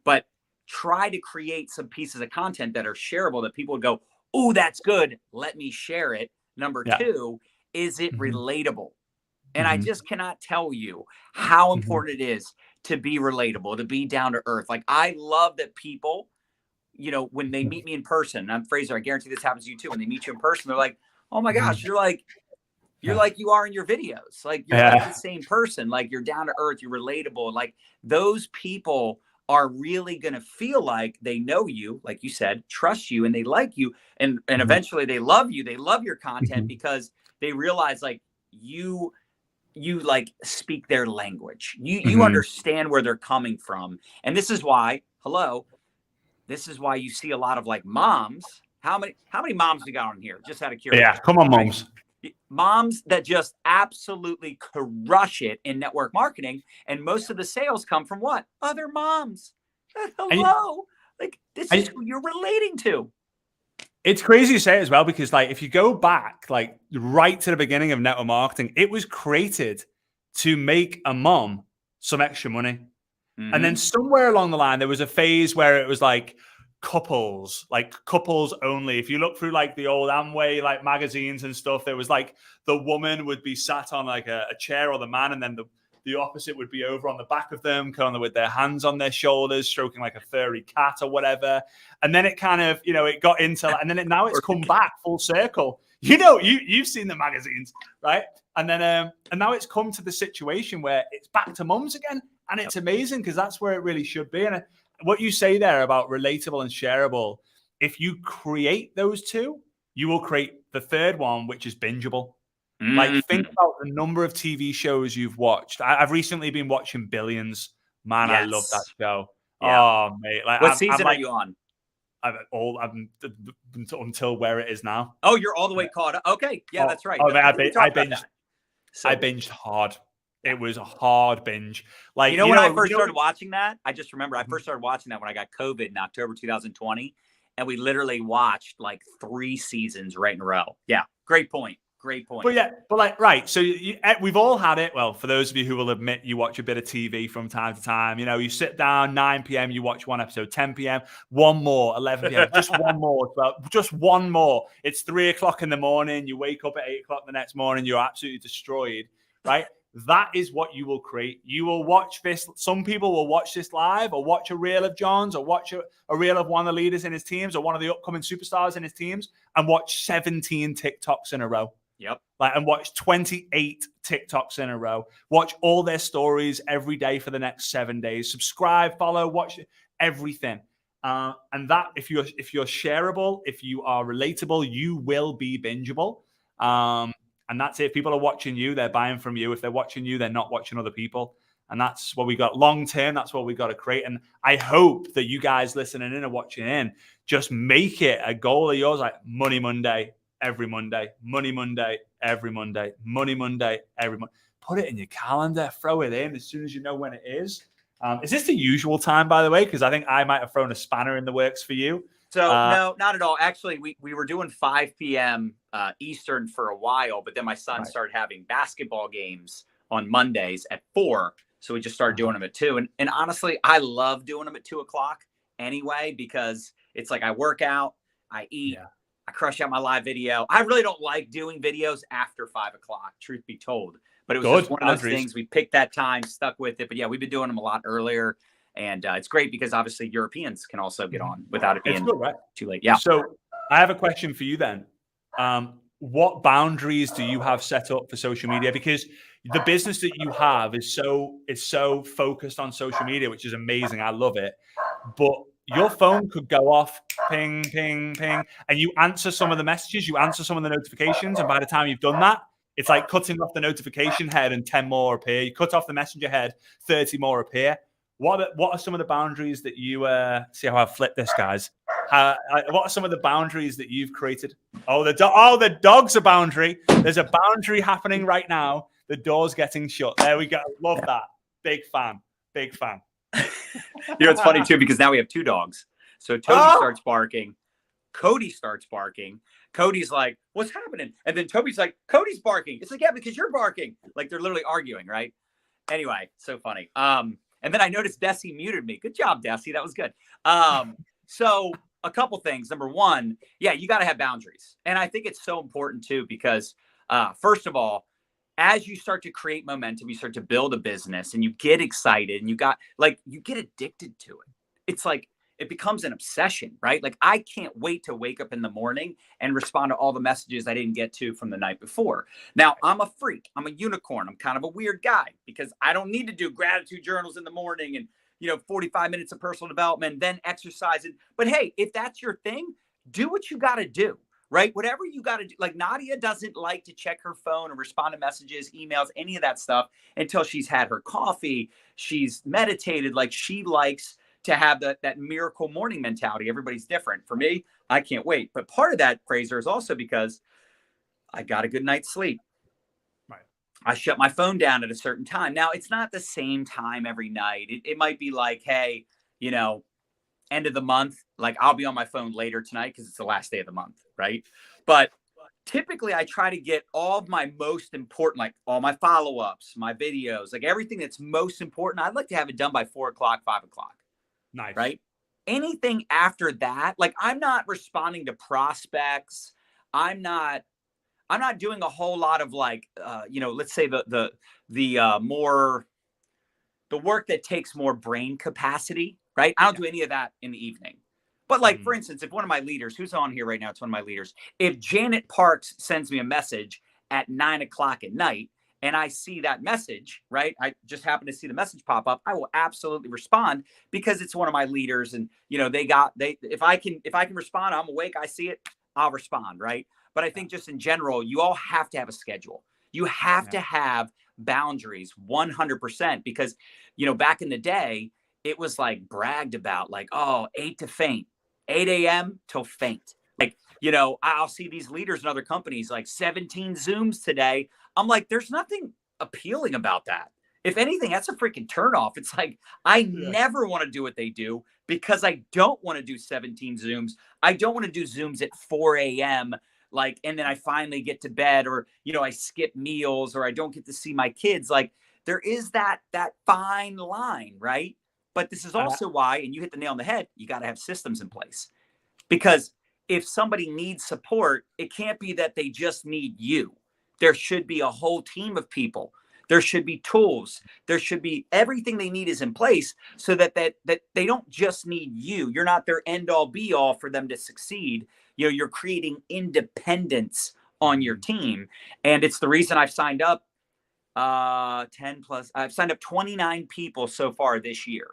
but try to create some pieces of content that are shareable that people would go, oh, that's good, let me share it. Number 2, is it relatable? And I just cannot tell you how important it is to be relatable, to be down to earth. Like, I love that people, when they meet me in person, I'm Frazer, I guarantee this happens to you too. When they meet you in person, they're like, oh my gosh, you're like you are in your videos. Like, you're like the same person. Like, you're down to earth, you're relatable. Like, those people are really going to feel like they know you, like you said, trust you, and they like you. And eventually they love you. They love your content because they realize, like, you like speak their language. You understand where they're coming from. And this is why, you see a lot of, like, moms. How many moms we got on here? Just out of curiosity. Yeah, come on, moms. Right? Moms that just absolutely crush it in network marketing. And most of the sales come from what? Other moms. Hello. Like, this is who you're relating to. It's crazy to say as well, because, like, if you go back, like, right to the beginning of network marketing, it was created to make a mom some extra money. And then somewhere along the line, there was a phase where it was like couples only. If you look through, like, the old Amway, like, magazines and stuff, there was, like, the woman would be sat on, like, a chair, or the man, and then the opposite would be over on the back of them, kind of with their hands on their shoulders, stroking like a furry cat or whatever. And then it kind of, it got into, and then now it's come back full circle. You've seen the magazines, right? And then, and now it's come to the situation where it's back to mums again. And it's amazing, because that's where it really should be. And what you say there about relatable and shareable, if you create those two, you will create the third one, which is bingeable. Like, think about the number of TV shows you've watched. I've recently been watching Billions. Man, I love that show. Yeah. Oh, mate. Like, what season are you on? I'm until where it is now. Oh, you're all the way caught up. Okay. Yeah, that's right. Oh, man, I binged hard. It was a hard binge. Like, when I first started watching that, I just remember I first started watching that when I got COVID in October 2020. And we literally watched like 3 seasons right in a row. Yeah. Great point. Right. So we've all had it. Well, for those of you who will admit you watch a bit of TV from time to time, you sit down, 9 p.m., you watch one episode, 10 p.m., one more, 11 p.m., just one more, just one more. It's 3 o'clock in the morning. You wake up at 8 o'clock the next morning. You're absolutely destroyed, right? That is what you will create. You will watch this. Some people will watch this live, or watch a reel of John's, or watch a reel of one of the leaders in his teams, or one of the upcoming superstars in his teams, and watch 17 TikToks in a row. Yep. And watch 28 TikToks in a row. Watch all their stories every day for the next 7 days. Subscribe, follow, watch everything. And that, if you're shareable, if you are relatable, you will be bingeable. And that's it. If people are watching you, they're buying from you. If they're watching you, they're not watching other people. And that's what we got long term. That's what we got to create. And I hope that you guys listening in and watching in just make it a goal of yours, like Money Monday. Every Monday, Money Monday, every Monday, Money Monday, every Monday. Put it in your calendar, throw it in as soon as you know when it is. Is this the usual time, by the way? Because I think I might have thrown a spanner in the works for you. So no, not at all. Actually, we were doing 5 p.m. Eastern for a while, but then my son started having basketball games on Mondays at 4. So we just started doing them at 2. And honestly, I love doing them at 2 o'clock anyway, because it's like I work out, I eat. Yeah. I crush out my live video. I really don't like doing videos after 5 o'clock, truth be told. But it was just one of those things. We picked that time, stuck with it. But yeah, we've been doing them a lot earlier. And it's great because obviously Europeans can also get on without it being too late. Yeah. So I have a question for you then. What boundaries do you have set up for social media? Because the business that you have is so focused on social media, which is amazing. I love it. But your phone could go off, ping, ping, ping, and you answer some of the messages, you answer some of the notifications, and by the time you've done that, it's like cutting off the notification head and 10 more appear. You cut off the messenger head, 30 more appear. What are some of the boundaries that you see how I've flipped this, guys? What are some of the boundaries that you've created? The dog's a boundary. There's a boundary happening right now. The door's getting shut. There we go. Love that. Big fan. Big fan. You know, it's funny too, because now we have 2 dogs. So Toby starts barking. Cody starts barking. Cody's like, what's happening? And then Toby's like, Cody's barking. It's like, yeah, because you're barking. Like they're literally arguing, right? Anyway, so funny. And then I noticed Desi muted me. Good job, Desi. That was good. So a couple things. Number one, yeah, you got to have boundaries. And I think it's so important too, because first of all, as you start to create momentum, you start to build a business and you get excited and you get addicted to it. It's like, it becomes an obsession, right? Like I can't wait to wake up in the morning and respond to all the messages I didn't get to from the night before. Now I'm a freak. I'm a unicorn. I'm kind of a weird guy because I don't need to do gratitude journals in the morning and, 45 minutes of personal development, then exercising. But hey, if that's your thing, do what you got to do, right? Whatever you got to do. Like Nadia doesn't like to check her phone or respond to messages, emails, any of that stuff until she's had her coffee. She's meditated. Like she likes to have that miracle morning mentality. Everybody's different. For me, I can't wait. But part of that, Frazer, is also because I got a good night's sleep. Right. I shut my phone down at a certain time. Now, it's not the same time every night. It might be like, hey, end of the month, like I'll be on my phone later tonight because it's the last day of the month, right? But typically I try to get all of my most important, like all my follow-ups, my videos, like everything that's most important. I'd like to have it done by 4 o'clock, 5 o'clock. Nice. Right. Anything after that, like I'm not responding to prospects. I'm not doing a whole lot of like, let's say the work that takes more brain capacity. Right. I don't do any of that in the evening. But like, for instance, if one of my leaders who's on here right now, it's one of my leaders, if Janet Parks sends me a message at 9 o'clock at night, and I see that message, right? I just happen to see the message pop up. I will absolutely respond because it's one of my leaders. And, if I can respond, I'm awake, I see it, I'll respond, right? But I think just in general, you all have to have a schedule. You have to have boundaries 100% because, back in the day, it was like bragged about like, 8 to faint, 8 a.m. till faint. Like, I'll see these leaders in other companies like 17 Zooms today. I'm like, there's nothing appealing about that. If anything, that's a freaking turnoff. It's like, I never want to do what they do because I don't want to do 17 Zooms. I don't want to do Zooms at 4 a.m. Like, and then I finally get to bed or, I skip meals or I don't get to see my kids. Like there is that fine line, right? But this is also why, and you hit the nail on the head, you got to have systems in place. Because if somebody needs support, it can't be that they just need you. There should be a whole team of people. There should be tools. There should be everything they need is in place so that they don't just need you. You're not their end all be all for them to succeed. You're creating independence on your team. And it's the reason I've signed up 10 plus. I've signed up 29 people so far this year.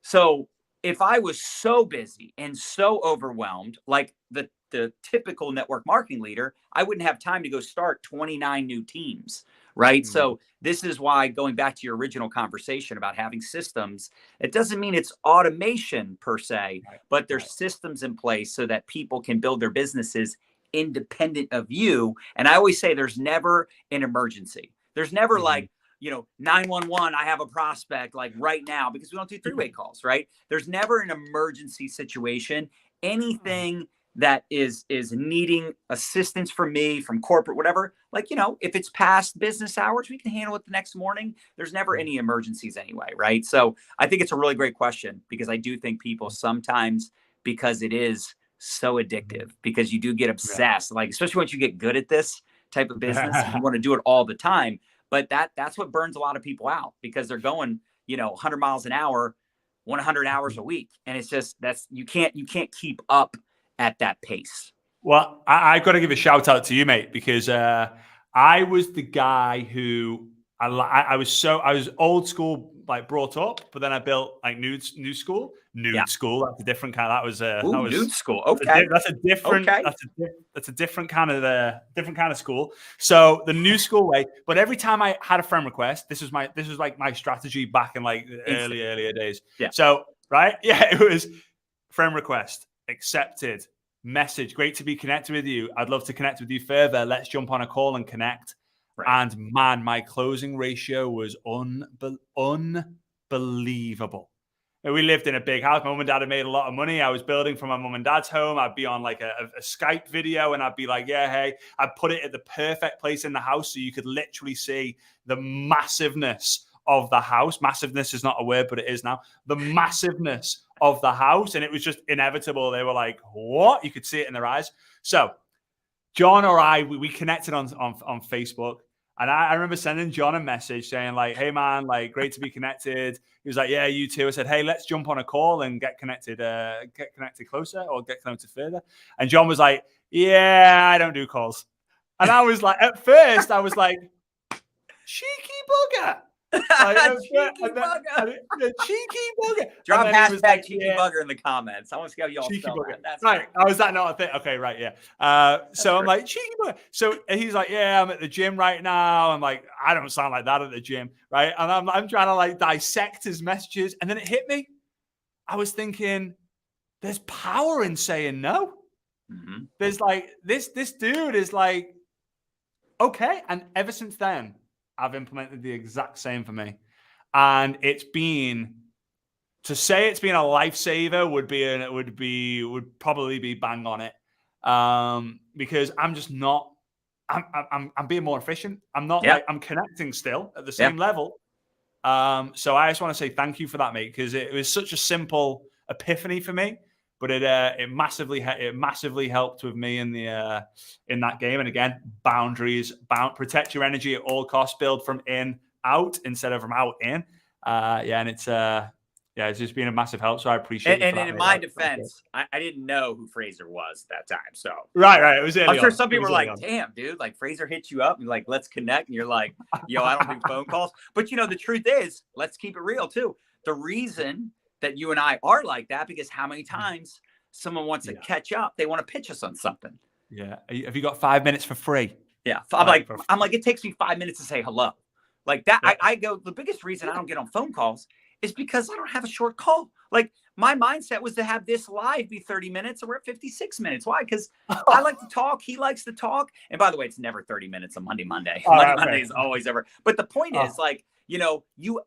So if I was so busy and so overwhelmed, like the typical network marketing leader, I wouldn't have time to go start 29 new teams, right? Mm-hmm. So this is why, going back to your original conversation about having systems, it doesn't mean it's automation per se, but there's systems in place so that people can build their businesses independent of you. And I always say there's never an emergency. There's never like, 911, I have a prospect like right now, because we don't do three-way calls, right? There's never an emergency situation. Anything that is needing assistance from me, from corporate, whatever, like, if it's past business hours, we can handle it the next morning. There's never any emergencies anyway, right? So I think it's a really great question because I do think people sometimes, because it is so addictive, because you do get obsessed, like, especially once you get good at this type of business, you want to do it all the time. But that's what burns a lot of people out because they're going, 100 miles an hour, 100 hours a week. And it's just, you can't keep up at that pace. Well, I got to give a shout out to you, mate, because I was the guy who I was old school, like brought up, but then I built like new school. School. That's a different kind. That was nude school. Okay, that's a different. Okay. That's a different kind of school. So the new school way. But every time I had a friend request, this was like my strategy back in like the earlier days. Yeah. So it was friend request accepted. Message, great to be connected with you. I'd love to connect with you further. Let's jump on a call and connect. Right. And man, my closing ratio was unbelievable. And we lived in a big house. My mum and dad had made a lot of money. I was building from my mum and dad's home. I'd be on like a Skype video and I'd be like, yeah, hey, I'd put it at the perfect place in the house so you could literally see the massiveness of the house. Massiveness is not a word, but it is now. The massiveness of the house. And it was just inevitable. They were like, what? You could see it in their eyes. So John or I, we connected on Facebook. And I remember sending John a message saying like, hey man, like great to be connected. He was like, yeah, you too. I said, hey, let's jump on a call and get connected closer or get connected further. And John was like, yeah, I don't do calls. And I was like, at first I was like, cheeky bugger. Cheeky bugger. Drop hashtag like, cheeky bugger in the comments. I want to see how y'all spell that. That's right. Oh, is that not a thing? Okay, right, yeah. So I'm like, cheeky bugger. So he's like, yeah, I'm at the gym right now. I'm like, I don't sound like that at the gym, right? And I'm trying to like dissect his messages, and then it hit me. I was thinking, there's power in saying no. Mm-hmm. There's like this dude is like, okay, and ever since then, I've implemented the exact same for me. And it's been, to say it's been a lifesaver would probably be bang on it. Because I'm just not, I'm being more efficient. I'm not like, I'm connecting still at the same level. So I just want to say thank you for that, mate, because it was such a simple epiphany for me. But it massively helped with me in that game. And again, boundaries, protect your energy at all costs. Build from in out instead of from out in. And it's just been a massive help. So I appreciate it. And in my defense, I didn't know who Frazer was that time. So right, it was. I'm sure some people were like, "Damn, dude, like Frazer hit you up and like let's connect." And you're like, "Yo, I don't do phone calls." But you know, the truth is, let's keep it real too. The reason that you and I are like that, because how many times someone wants to catch up, they want to pitch us on something. Yeah. Have you got 5 minutes for free? Yeah. I'm like, it takes me 5 minutes to say hello. Like that. Yeah. I go, the biggest reason I don't get on phone calls is because I don't have a short call. Like my mindset was to have this live be 30 minutes and we're at 56 minutes. Why? Because I like to talk. He likes to talk. And by the way, it's never 30 minutes on Monday. Monday is always ever. But the point is like, you know, you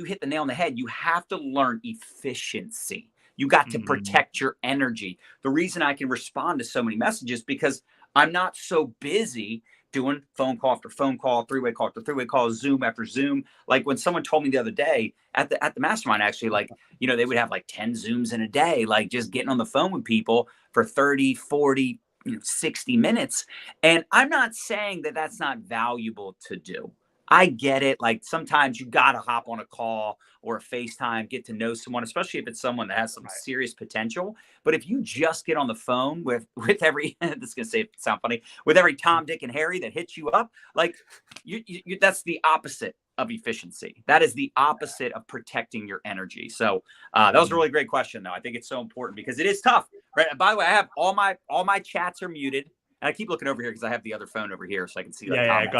hit the nail on the head. You have to learn efficiency. You got to protect your energy. The reason I can respond to so many messages because I'm not so busy doing phone call after phone call, three-way call after three-way call, Zoom after Zoom. Like when someone told me the other day at the mastermind, actually, like, you know, they would have like 10 Zooms in a day, like just getting on the phone with people for 30, 40, 60 minutes. And I'm not saying that that's not valuable to do. I get it. Like sometimes you got to hop on a call or a FaceTime, get to know someone, especially if it's someone that has some serious potential. But if you just get on the phone with every, this is going to sound funny, with every Tom, Dick, and Harry that hits you up, like you that's the opposite of efficiency. That is the opposite of protecting your energy. So that was a really great question, though. I think it's so important because it is tough, right? And by the way, I have all my chats are muted. And I keep looking over here because I have the other phone over here so I can see. Got it.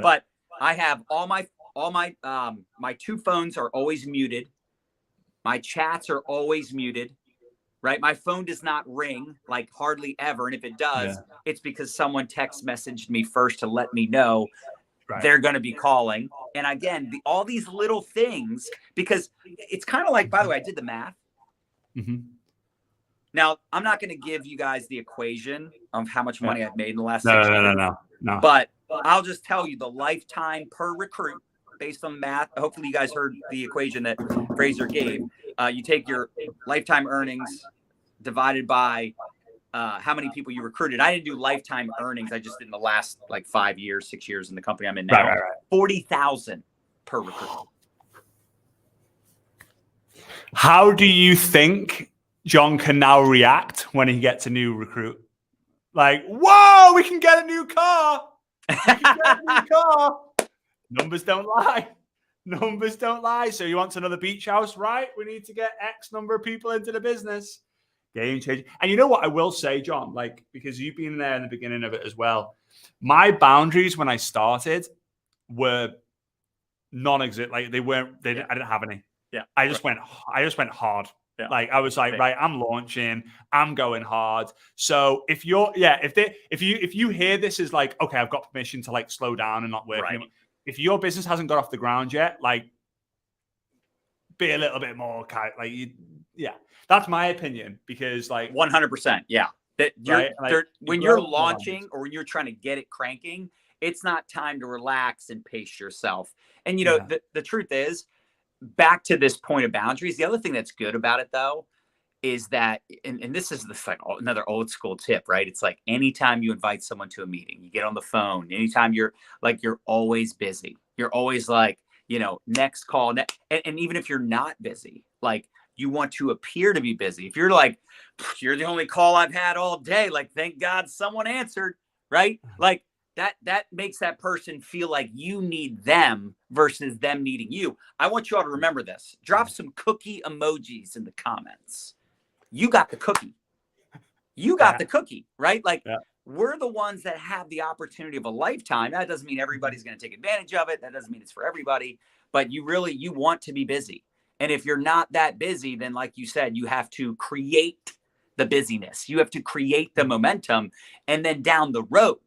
But I have all my my two phones are always muted. My chats are always muted, right? My phone does not ring, like hardly ever. And if it does, it's because someone text messaged me first to let me know they're going to be calling. And again, all these little things, because it's kind of like, by the way, I did the math. Mm-hmm. Now, I'm not going to give you guys the equation of how much money I've made in the last 6 years. No. But I'll just tell you the lifetime per recruit based on math. Hopefully you guys heard the equation that Frazer gave. You take your lifetime earnings divided by how many people you recruited. I didn't do lifetime earnings. I just did in the last like 5 years, 6 years in the company I'm in now. Right. 40,000 per recruit. How do you think John can now react when he gets a new recruit? Like, whoa, we can get a new car. Numbers don't lie. So you want another beach house, right? We need to get X number of people into the business. Game changing. And you know what I will say, John, like, because you've been there in the beginning of it as well. My boundaries when I started were non-existent. Like I didn't have any. Yeah. I just went hard. Yeah. Like I was like, right, I'm launching, I'm going hard. So if you hear this as like, okay, I've got permission to like slow down and not work. Right. If your business hasn't got off the ground yet, like be a little bit more like you. Yeah, that's my opinion, because like 100%. Yeah. That you're right, like, when you're launching or when you're trying to get it cranking, it's not time to relax and pace yourself. And you know, the truth is, back to this point of boundaries, the other thing that's good about it though is that, and this is like another old school tip, right? It's like anytime you invite someone to a meeting, you get on the phone, anytime you're always busy. You're always like, you know, next call. And even if you're not busy, like you want to appear to be busy. If you're like, you're the only call I've had all day, like, thank God someone answered, right? Like that makes that person feel like you need them versus them needing you. I want you all to remember this. Drop some cookie emojis in the comments. You got the cookie. You got the cookie, right? Like we're the ones that have the opportunity of a lifetime. That doesn't mean everybody's going to take advantage of it. That doesn't mean it's for everybody, but you want to be busy. And if you're not that busy, then like you said, you have to create the busyness. You have to create the momentum. And then down the road,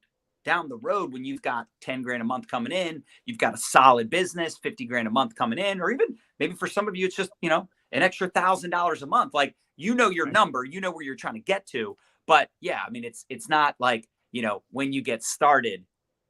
when you've got 10 grand a month coming in, you've got a solid business, 50 grand a month coming in, or even maybe for some of you, it's just, you know, an extra $1,000 a month. Like, you know, your number, you know where you're trying to get to. But yeah, I mean, it's not like, you know, when you get started,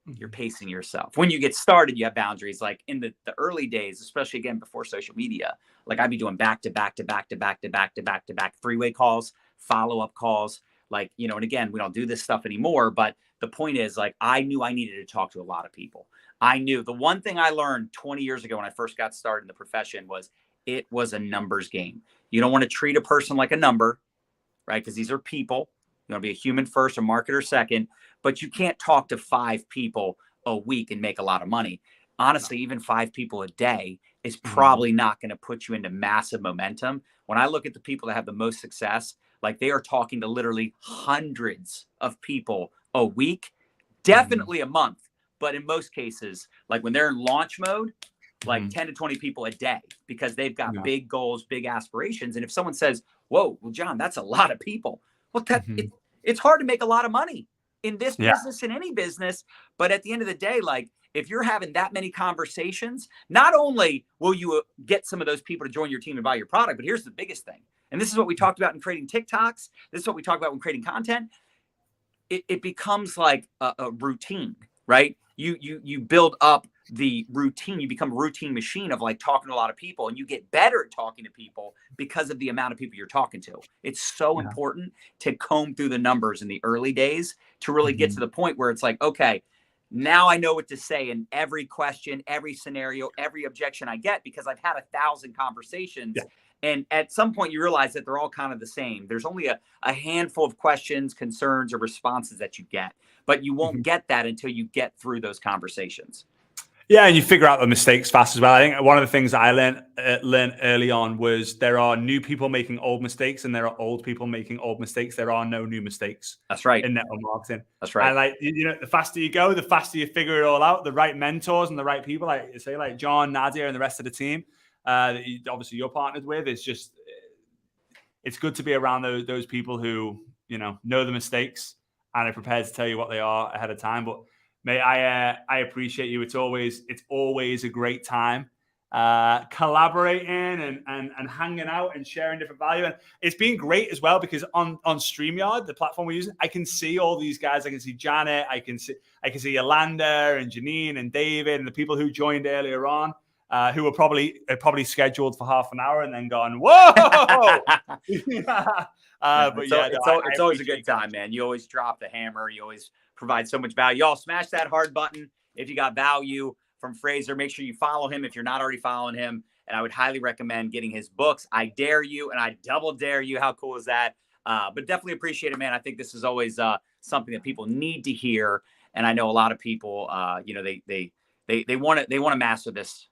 you're pacing yourself. When you get started, you have boundaries. Like in the early days, especially again, before social media, like I'd be doing back to back 3-way calls, follow-up calls. Like, you know, and again, we don't do this stuff anymore, but the point is, like, I knew I needed to talk to a lot of people. I knew the one thing I learned 20 years ago when I first got started in the profession was it was a numbers game. You don't want to treat a person like a number, right? Because these are people. You want to be a human first, a marketer second, but you can't talk to 5 people a week and make a lot of money. Honestly, even 5 people a day is probably not going to put you into massive momentum. When I look at the people that have the most success, like they are talking to literally hundreds of people a week, definitely a month. But in most cases, like when they're in launch mode, like 10 to 20 people a day, because they've got big goals, big aspirations. And if someone says, whoa, well, John, that's a lot of people. Well, it's hard to make a lot of money in this business, in any business. But at the end of the day, like if you're having that many conversations, not only will you get some of those people to join your team and buy your product, but here's the biggest thing. And this is what we talked about in creating TikToks. This is what we talk about when creating content. It becomes like a routine, right? You build up the routine. You become a routine machine of like talking to a lot of people, and you get better at talking to people because of the amount of people you're talking to. It's so important to comb through the numbers in the early days to really get to the point where it's like, okay, now I know what to say in every question, every scenario, every objection I get, because I've had 1,000 conversations. And at some point you realize that they're all kind of the same. There's only a handful of questions, concerns, or responses that you get, but you won't get that until you get through those conversations. Yeah, and you figure out the mistakes fast as well. I think one of the things that I learned early on was there are new people making old mistakes, and there are old people making old mistakes. There are no new mistakes. That's right. In network marketing. That's right. And like, you know, the faster you go, the faster you figure it all out. The right mentors and the right people, like you say, like John, Nadia, and the rest of the team, that obviously you're partnered with. It's good to be around those people who, you know the mistakes and are prepared to tell you what they are ahead of time. But mate, I appreciate you. It's always a great time collaborating and hanging out and sharing different value. And it's been great as well because on StreamYard, the platform we're using, I can see all these guys. I can see Janet. I can see Yolanda and Janine and David and the people who joined earlier on. Who were probably scheduled for half an hour and then gone, whoa! But it's always a good time, man. You always drop the hammer. You always provide so much value. Y'all smash that hard button if you got value from Frazer. Make sure you follow him if you're not already following him. And I would highly recommend getting his books. I Dare You and I Double Dare You. How cool is that? But definitely appreciate it, man. I think this is always something that people need to hear. And I know a lot of people, they want to master this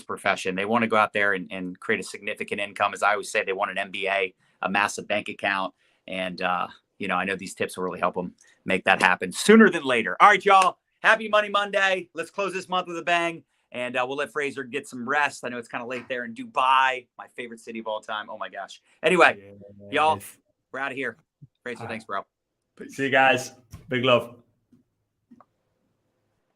profession. They want to go out there and create a significant income. As I always say, they want an MBA, a massive bank account. And, I know these tips will really help them make that happen sooner than later. All right, y'all. Happy Money Monday. Let's close this month with a bang. And we'll let Frazer get some rest. I know it's kind of late there in Dubai, my favorite city of all time. Oh, my gosh. Anyway, y'all, we're out of here. Frazer, thanks, bro. See you guys. Big love.